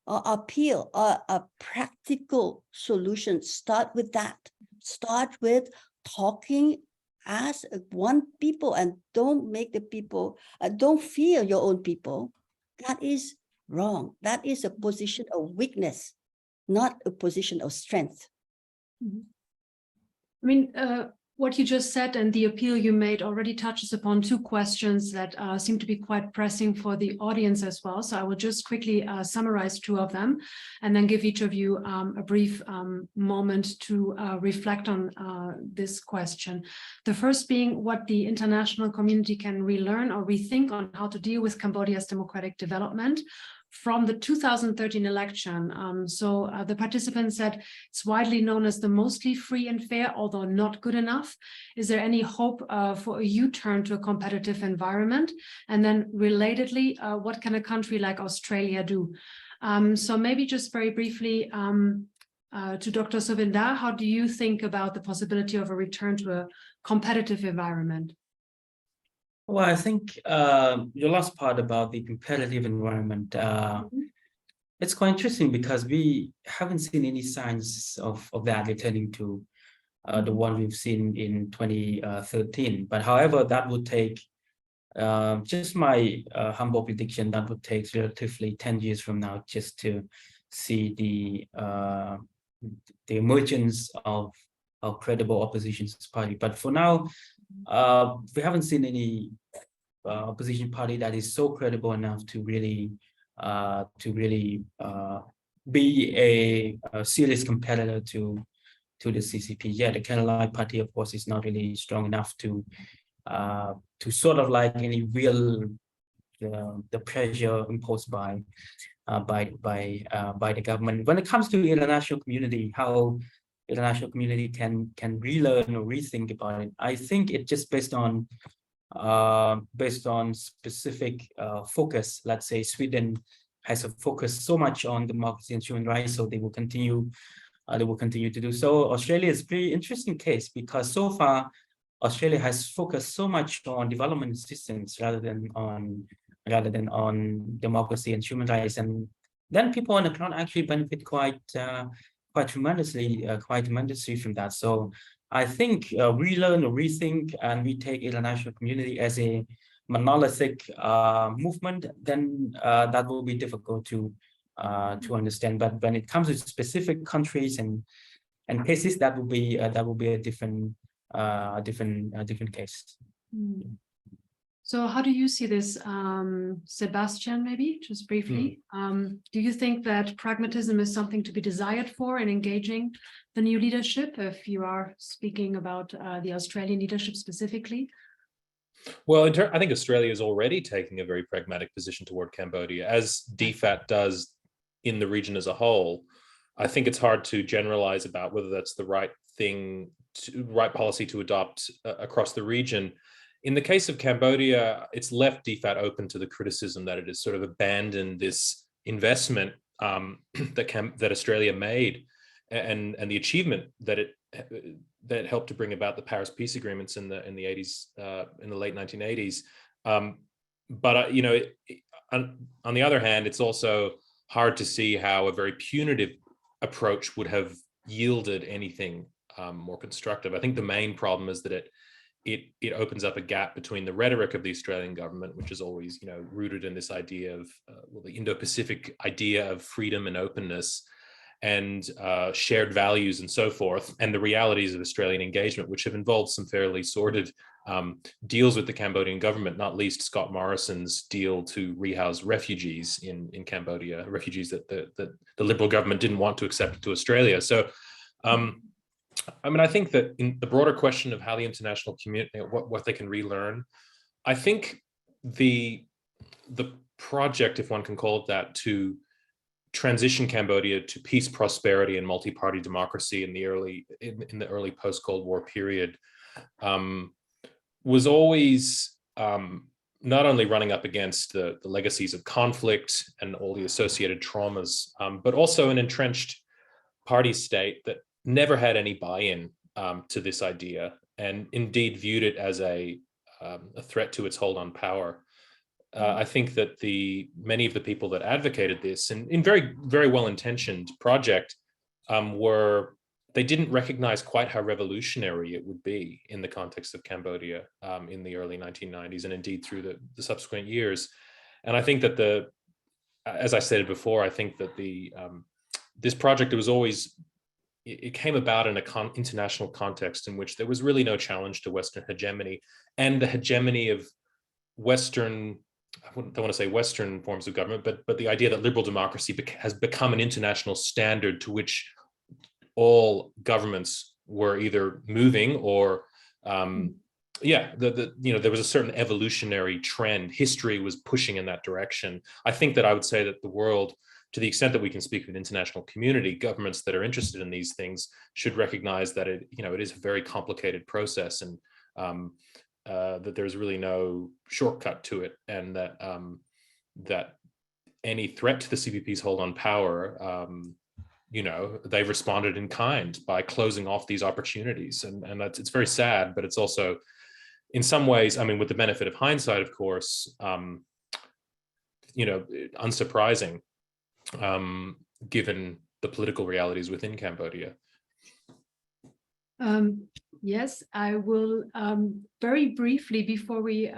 C: appeal, our practical solution. Start with that. Start with talking as one people, and don't make the people, don't fear your own people. That is wrong. That is a position of weakness, not a position of strength.
B: I mean, what you just said and the appeal you made already touches upon two questions that seem to be quite pressing for the audience as well. So I will just quickly summarize two of them and then give each of you a brief moment to reflect on this question. The first being what the international community can relearn or rethink on how to deal with Cambodia's democratic development from the 2013 election. The participants said it's widely known as the mostly free and fair, although not good enough. Is there any hope for a U-turn to a competitive environment? And then relatedly, what can a country like Australia do? So maybe just very briefly to Dr. Sovinda, how do you think about the possibility of a return to a competitive environment?
E: Well, I think your last part about the competitive environment, it's quite interesting because we haven't seen any signs of that returning to the one we've seen in 2013. But however, that would take, just my humble prediction, that would take relatively 10 years from now just to see the emergence of credible opposition party. But for now, we haven't seen any opposition party that is so credible enough to really be a serious competitor to the CCP. Yeah, the Kerala party, of course, is not really strong enough to sort of like any real the pressure imposed by the government. When it comes to the international community, how international community can relearn or rethink about it, I think it just based on specific focus. Let's say Sweden has a focus so much on democracy and human rights, so they will continue to do so. Australia is a pretty interesting case because so far Australia has focused so much on development assistance rather than on democracy and human rights, and then people on the ground actually benefit quite tremendously from that. So I think relearn or rethink and we take international community as a monolithic movement, then that will be difficult to understand. But when it comes to specific countries and cases, that will be a different case.
B: So how do you see this, Sebastian, maybe just briefly? Do you think that pragmatism is something to be desired for in engaging the new leadership, if you are speaking about the Australian leadership specifically?
D: Well, I think Australia is already taking a very pragmatic position toward Cambodia, as DFAT does in the region as a whole. I think it's hard to generalize about whether that's the right policy to adopt across the region. In the case of Cambodia, it's left DFAT open to the criticism that it has sort of abandoned this investment that Australia made and the achievement that helped to bring about the Paris peace agreements in the 80s, in the late 1980s. But you know, on the other hand, it's also hard to see how a very punitive approach would have yielded anything more constructive. I think the main problem is that it opens up a gap between the rhetoric of the Australian government, which is always, you know, rooted in this idea of the Indo-Pacific idea of freedom and openness and shared values and so forth, and the realities of Australian engagement, which have involved some fairly sordid deals with the Cambodian government, not least Scott Morrison's deal to rehouse refugees in Cambodia, refugees that the Liberal government didn't want to accept to Australia. So I mean, I think that in the broader question of how the international community, what they can relearn, I think the project, if one can call it that, to transition Cambodia to peace, prosperity, and multi-party democracy in the early post-Cold War period was always not only running up against the legacies of conflict and all the associated traumas, but also an entrenched party state that never had any buy-in to this idea, and indeed viewed it as a threat to its hold on power. I think that many of the people that advocated this, and in very, very well-intentioned project, they didn't recognize quite how revolutionary it would be in the context of Cambodia in the early 1990s, and indeed through the subsequent years. And I think that as I said before, I think that this project, it came about in an international context in which there was really no challenge to Western hegemony, and the hegemony of Western, I don't want to say Western forms of government, but the idea that liberal democracy has become an international standard to which all governments were either moving or, there was a certain evolutionary trend. History was pushing in that direction. I think that I would say that the world, to the extent that we can speak of an international community, governments that are interested in these things should recognize that it is a very complicated process, and that there's really no shortcut to it, and that any threat to the CPP's hold on power, they've responded in kind by closing off these opportunities, and it's very sad, but it's also, in some ways, I mean, with the benefit of hindsight, of course, unsurprising, given the political realities within Cambodia.
B: Yes, I will very briefly, before we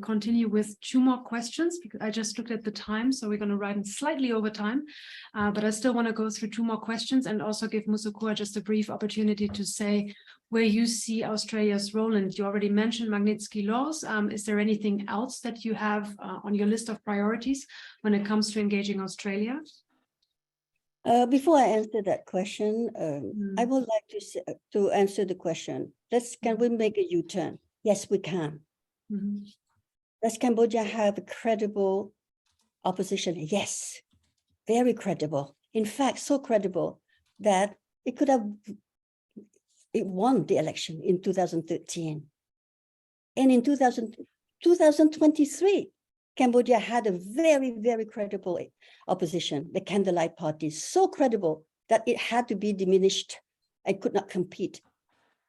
B: continue with 2 more questions, because I just looked at the time, so we're going to run slightly over time, but I still want to go through 2 more questions and also give Sochua just a brief opportunity to say where you see Australia's role. And you already mentioned Magnitsky laws. Is there anything else that you have on your list of priorities when it comes to engaging Australia?
C: Before I answer that question, I would like to answer the question. Can we make a U-turn? Yes, we can. Does Cambodia have a credible opposition? Yes, very credible. In fact, so credible that it won the election in 2013. And in 2023, Cambodia had a very, very credible opposition, the Candlelight Party, so credible that it had to be diminished and could not compete.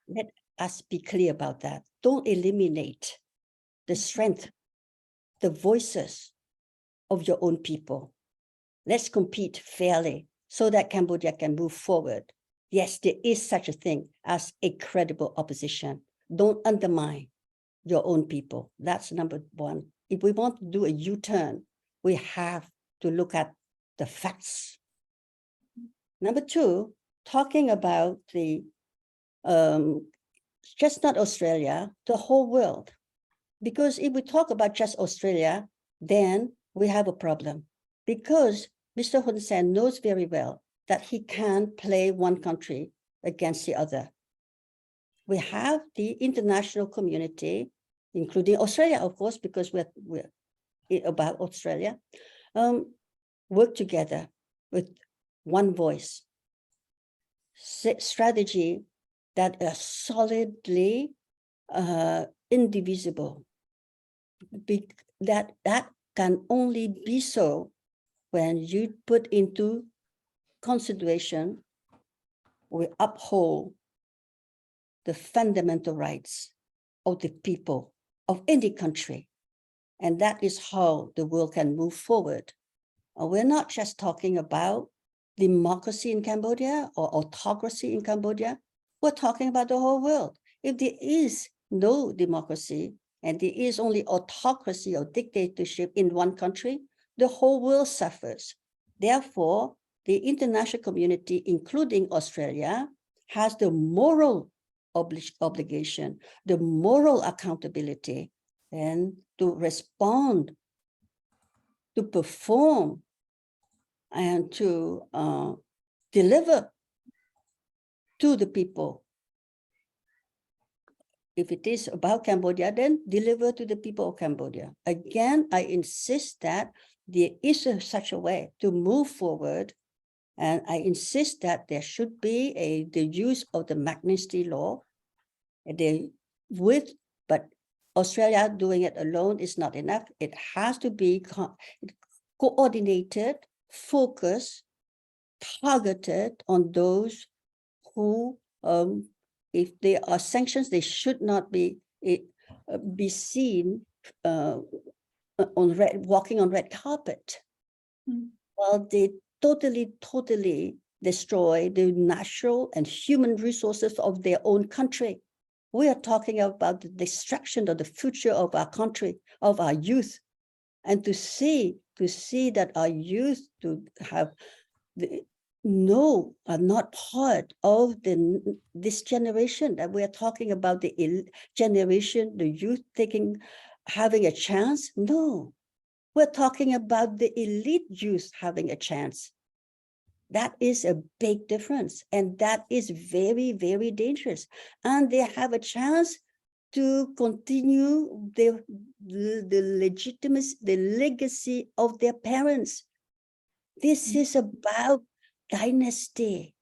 C: Let us be clear about that. Don't eliminate the strength, the voices of your own people. Let's compete fairly so that Cambodia can move forward. Yes, there is such a thing as a credible opposition. Don't undermine your own people. That's number 1. If we want to do a U-turn, we have to look at the facts. Number 2, talking about just not Australia, the whole world. Because if we talk about just Australia, then we have a problem. Because Mr. Hun Sen knows very well that he can't play one country against the other. We have the international community, including Australia, of course, because we're about Australia, work together with one voice, strategy that is solidly indivisible. That can only be so when you put into consideration, we uphold the fundamental rights of the people of any country. And that is how the world can move forward. We're not just talking about democracy in Cambodia or autocracy in Cambodia. We're talking about the whole world. If there is no democracy and there is only autocracy or dictatorship in one country, the whole world suffers. Therefore, the international community, including Australia, has the moral obligation, the moral accountability, and to respond, to perform, and to deliver to the people. If it is about Cambodia, then deliver to the people of Cambodia. Again, I insist that there is such a way to move forward. And I insist that there should be the use of the Magnitsky law. But Australia doing it alone is not enough. It has to be coordinated, focused, targeted on those who, if there are sanctions, they should not be seen walking on red carpet. While they totally destroy the natural and human resources of their own country. We are talking about the destruction of the future of our country, of our youth, and to see that our youth are not part of this generation, that we are talking about the generation, the youth having a chance. No, we're talking about the elite youth having a chance. That is a big difference, and that is very, very dangerous. And they have a chance to continue the legitimacy, the legacy of their parents. This is about dynasty.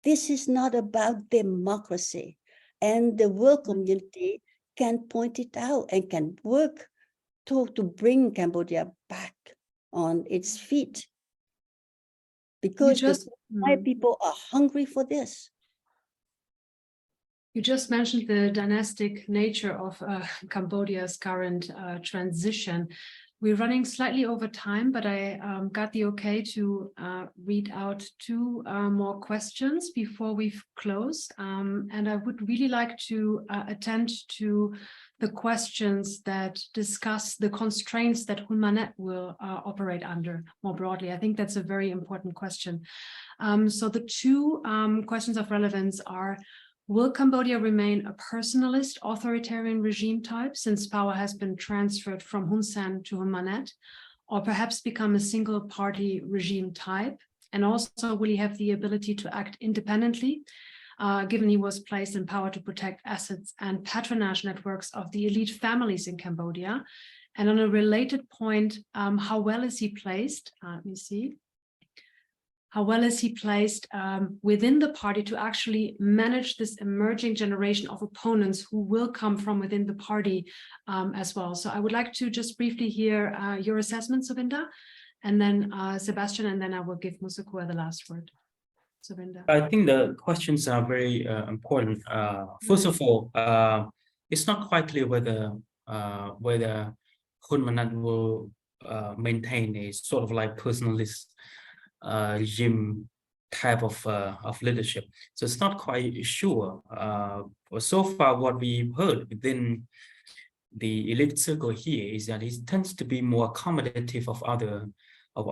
C: This is not about democracy. And the world community can point it out and can work to bring Cambodia back on its feet. Because my people are hungry for this.
B: You just mentioned the dynastic nature of Cambodia's current transition. We're running slightly over time, but I got the okay to read out two more questions before we close. And I would really like to attend to the questions that discuss the constraints that Hun will operate under more broadly. I think that's a very important question. So the two questions of relevance are, will Cambodia remain a personalist authoritarian regime type since power has been transferred from Hun Sen to Hun Manet, or perhaps become a single party regime type? And also, will he have the ability to act independently, given he was placed in power to protect assets and patronage networks of the elite families in Cambodia? And on a related point, how well is he placed? Let me see. How well is he placed within the party to actually manage this emerging generation of opponents who will come from within the party as well? So I would like to just briefly hear your assessment, Sovinda, and then Sebastian, and then I will give Musukua the last word. Sovinda.
E: I think the questions are very important. First of all, it's not quite clear whether Hun Manet will maintain a sort of like personalist regime type of leadership. So it's not quite sure. So far, what we've heard within the elite circle here is that it tends to be more accommodative of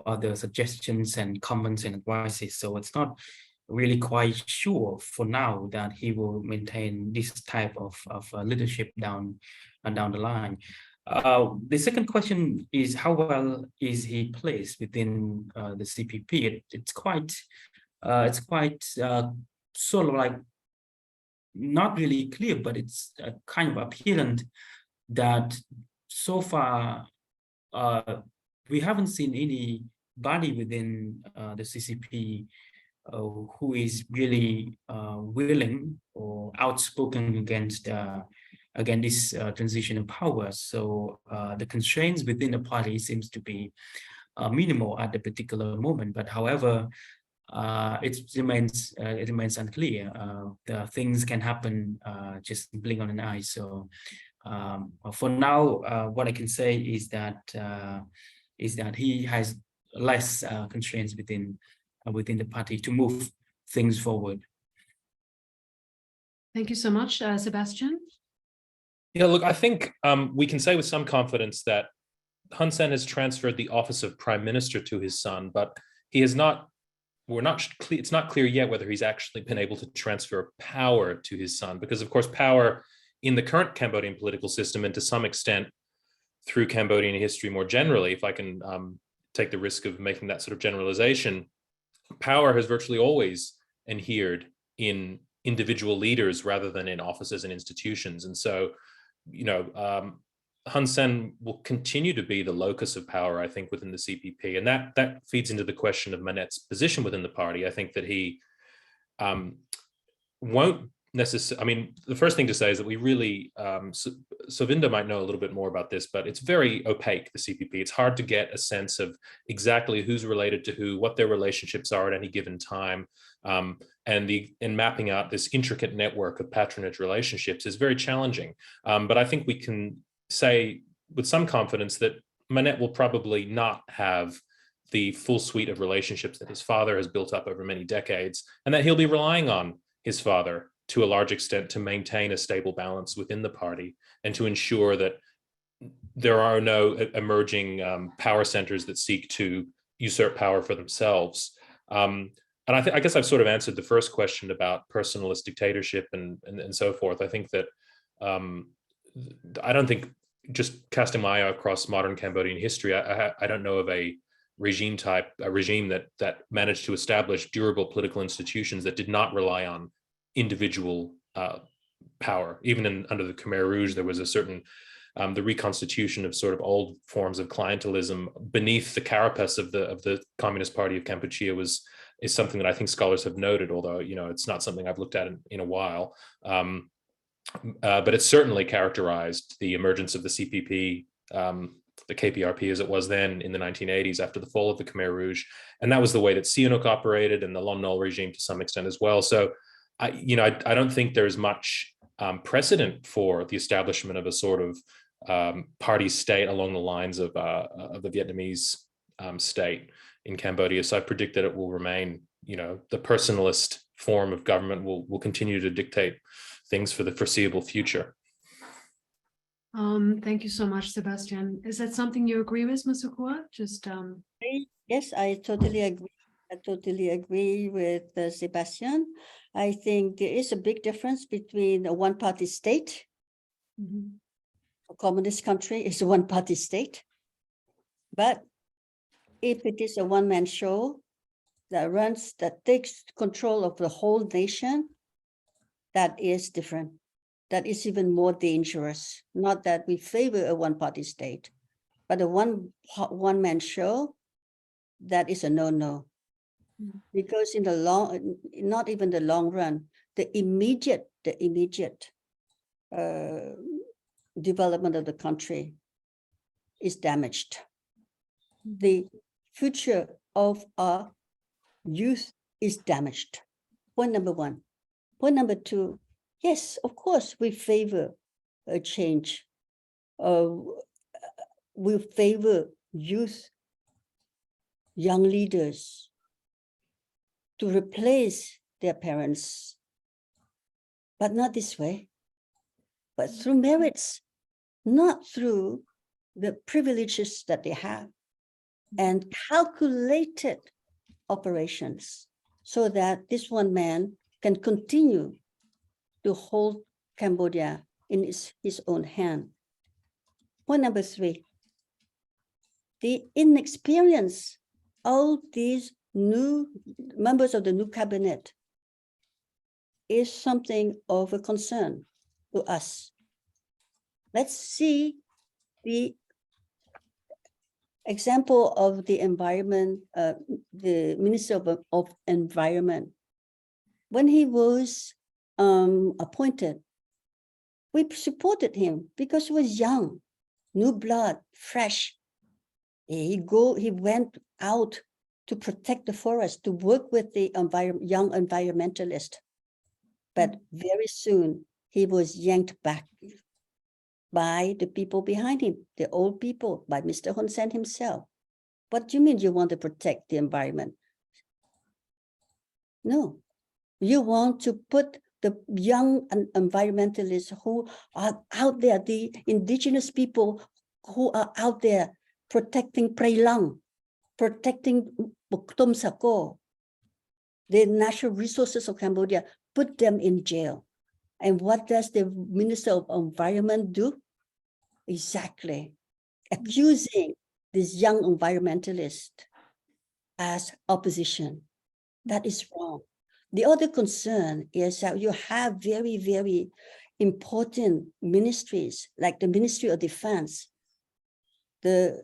E: other suggestions and comments and advices. So it's not really quite sure for now that he will maintain this type of leadership down the line. The second question is, how well is he placed within the CPP? It's quite sort of like not really clear, but it's kind of apparent that so far we haven't seen anybody within the CCP who is really willing or outspoken against this transition of power. So the constraints within the party seems to be minimal at the particular moment. But however, it remains unclear. The things can happen just blink on an eye. So for now, what I can say is that he has less constraints within the party to move things forward.
B: Thank you so much, Sebastian.
D: Yeah, look, I think we can say with some confidence that Hun Sen has transferred the office of prime minister to his son, but he has not. It's not clear yet whether he's actually been able to transfer power to his son, because of course power in the current Cambodian political system, and to some extent through Cambodian history more generally, if I can take the risk of making that sort of generalization, power has virtually always adhered in individual leaders rather than in offices and institutions. And so, Hun Sen will continue to be the locus of power, I think, within the CPP. And that feeds into the question of Manet's position within the party. I think that he won't necessarily, I mean, the first thing to say is that we really, Sovinda might know a little bit more about this, but it's very opaque, the CPP. It's hard to get a sense of exactly who's related to who, what their relationships are at any given time. And mapping out this intricate network of patronage relationships is very challenging. But I think we can say with some confidence that Manet will probably not have the full suite of relationships that his father has built up over many decades, and that he'll be relying on his father to a large extent to maintain a stable balance within the party and to ensure that there are no emerging power centers that seek to usurp power for themselves. And I guess I've sort of answered the first question about personalist dictatorship and so forth. I think that I don't think, just casting my eye across modern Cambodian history, I don't know of a regime that managed to establish durable political institutions that did not rely on individual power. Even under the Khmer Rouge, there was a certain the reconstitution of sort of old forms of clientelism beneath the carapace of the Communist Party of Kampuchea is something that I think scholars have noted, although it's not something I've looked at in a while. But it certainly characterized the emergence of the CPP, the KPRP as it was then in the 1980s after the fall of the Khmer Rouge. And that was the way that Sihanouk operated, and the Lon Nol regime to some extent as well. So I don't think there's much precedent for the establishment of a sort of party state along the lines of the Vietnamese state in Cambodia. So I predict that it will remain, the personalist form of government will continue to dictate things for the foreseeable future.
B: Thank you so much, Sebastian. Is that something you agree with, Ms. Sochua?
C: Yes, I totally agree. I totally agree with Sebastian. I think there is a big difference between a one-party state.
B: Mm-hmm.
C: A communist country is a one-party state. But if it is a one-man show that takes control of the whole nation, that is different. That is even more dangerous. Not that we favor a one-party state, but a one-man show, that is a no-no. Because in the not even the long run, the immediate development of the country is damaged. The future of our youth is damaged. Point number one. Point number two, yes, of course, we favor a change. We favor youth, young leaders to replace their parents, but not this way, but through merits, not through the privileges that they have, and calculated operations so that this one man can continue to hold Cambodia in his own hand. Point number three, the inexperience of these new members of the new cabinet is something of a concern to us. Let's see the example of the environment, the Minister of Environment. When he was appointed, we supported him because he was young, new blood, fresh. He went out to protect the forest, to work with the young environmentalist. But very soon, he was yanked back by the people behind him, the old people, by Mr. Hun Sen himself. What do you mean you want to protect the environment? No, you want to put the young environmentalists who are out there, the indigenous people who are out there protecting Prey Lang, protecting Buktom Sako, the natural resources of Cambodia, put them in jail. And what does the Minister of Environment do? Exactly, accusing this young environmentalist as opposition. That is wrong. The other concern is that you have very, very important ministries like the Ministry of Defense, the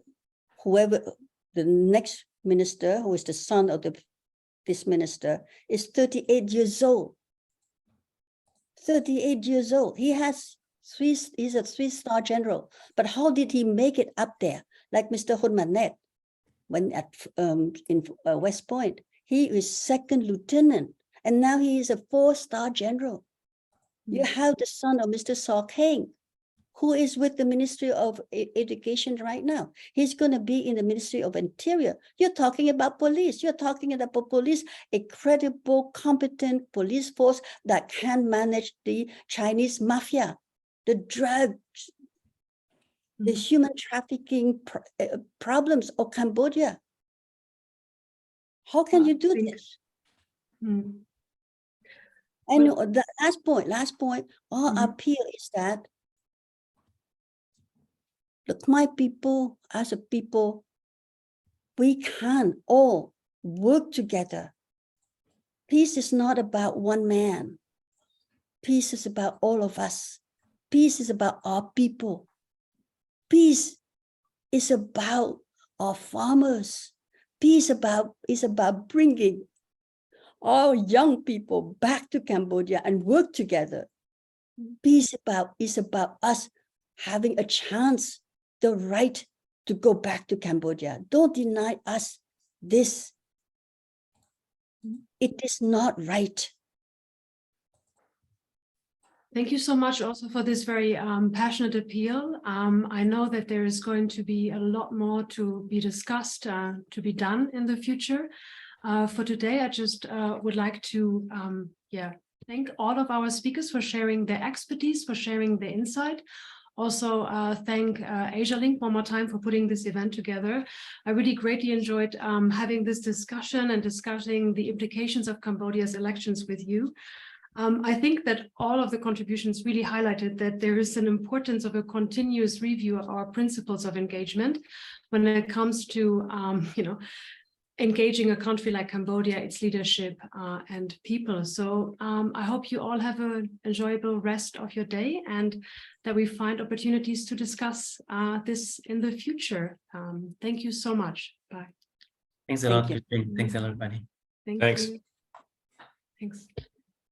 C: next minister, who is the son of this minister, is 38 years old. 38 years old. He's a 3-star general. But how did he make it up there? Like Mr. Hunmanet, when in West Point, he is 2nd lieutenant, and now he is a 4-star general. You have the son of Mr. Sok Heng, who is with the Ministry of Education right now. He's going to be in the Ministry of Interior. You're talking about police. You're talking about police, a credible, competent police force that can manage the Chinese mafia, the drugs, the human trafficking problems of Cambodia. How can you do this? And the last point, our appeal is that, look, my people, as a people, we can all work together. Peace is not about one man. Peace is about all of us. Peace is about our people. Peace is about our farmers. Peace is about bringing our young people back to Cambodia and work together. Peace is about us having a chance, the right to go back to Cambodia. Don't deny us this. It is not right.
B: Thank you so much also for this very passionate appeal. I know that there is going to be a lot more to be discussed, to be done in the future. For today, I just would like to thank all of our speakers for sharing their expertise, for sharing their insight. Also, thank Asialink one more time for putting this event together. I really greatly enjoyed having this discussion and discussing the implications of Cambodia's elections with you. I think that all of the contributions really highlighted that there is an importance of a continuous review of our principles of engagement when it comes to, engaging a country like Cambodia, its leadership and people. So I hope you all have an enjoyable rest of your day and that we find opportunities to discuss this in the future. Thank you so much. Bye.
E: Thanks a lot. Thanks a lot, buddy.
B: Thanks.
D: Thanks.
B: Thanks.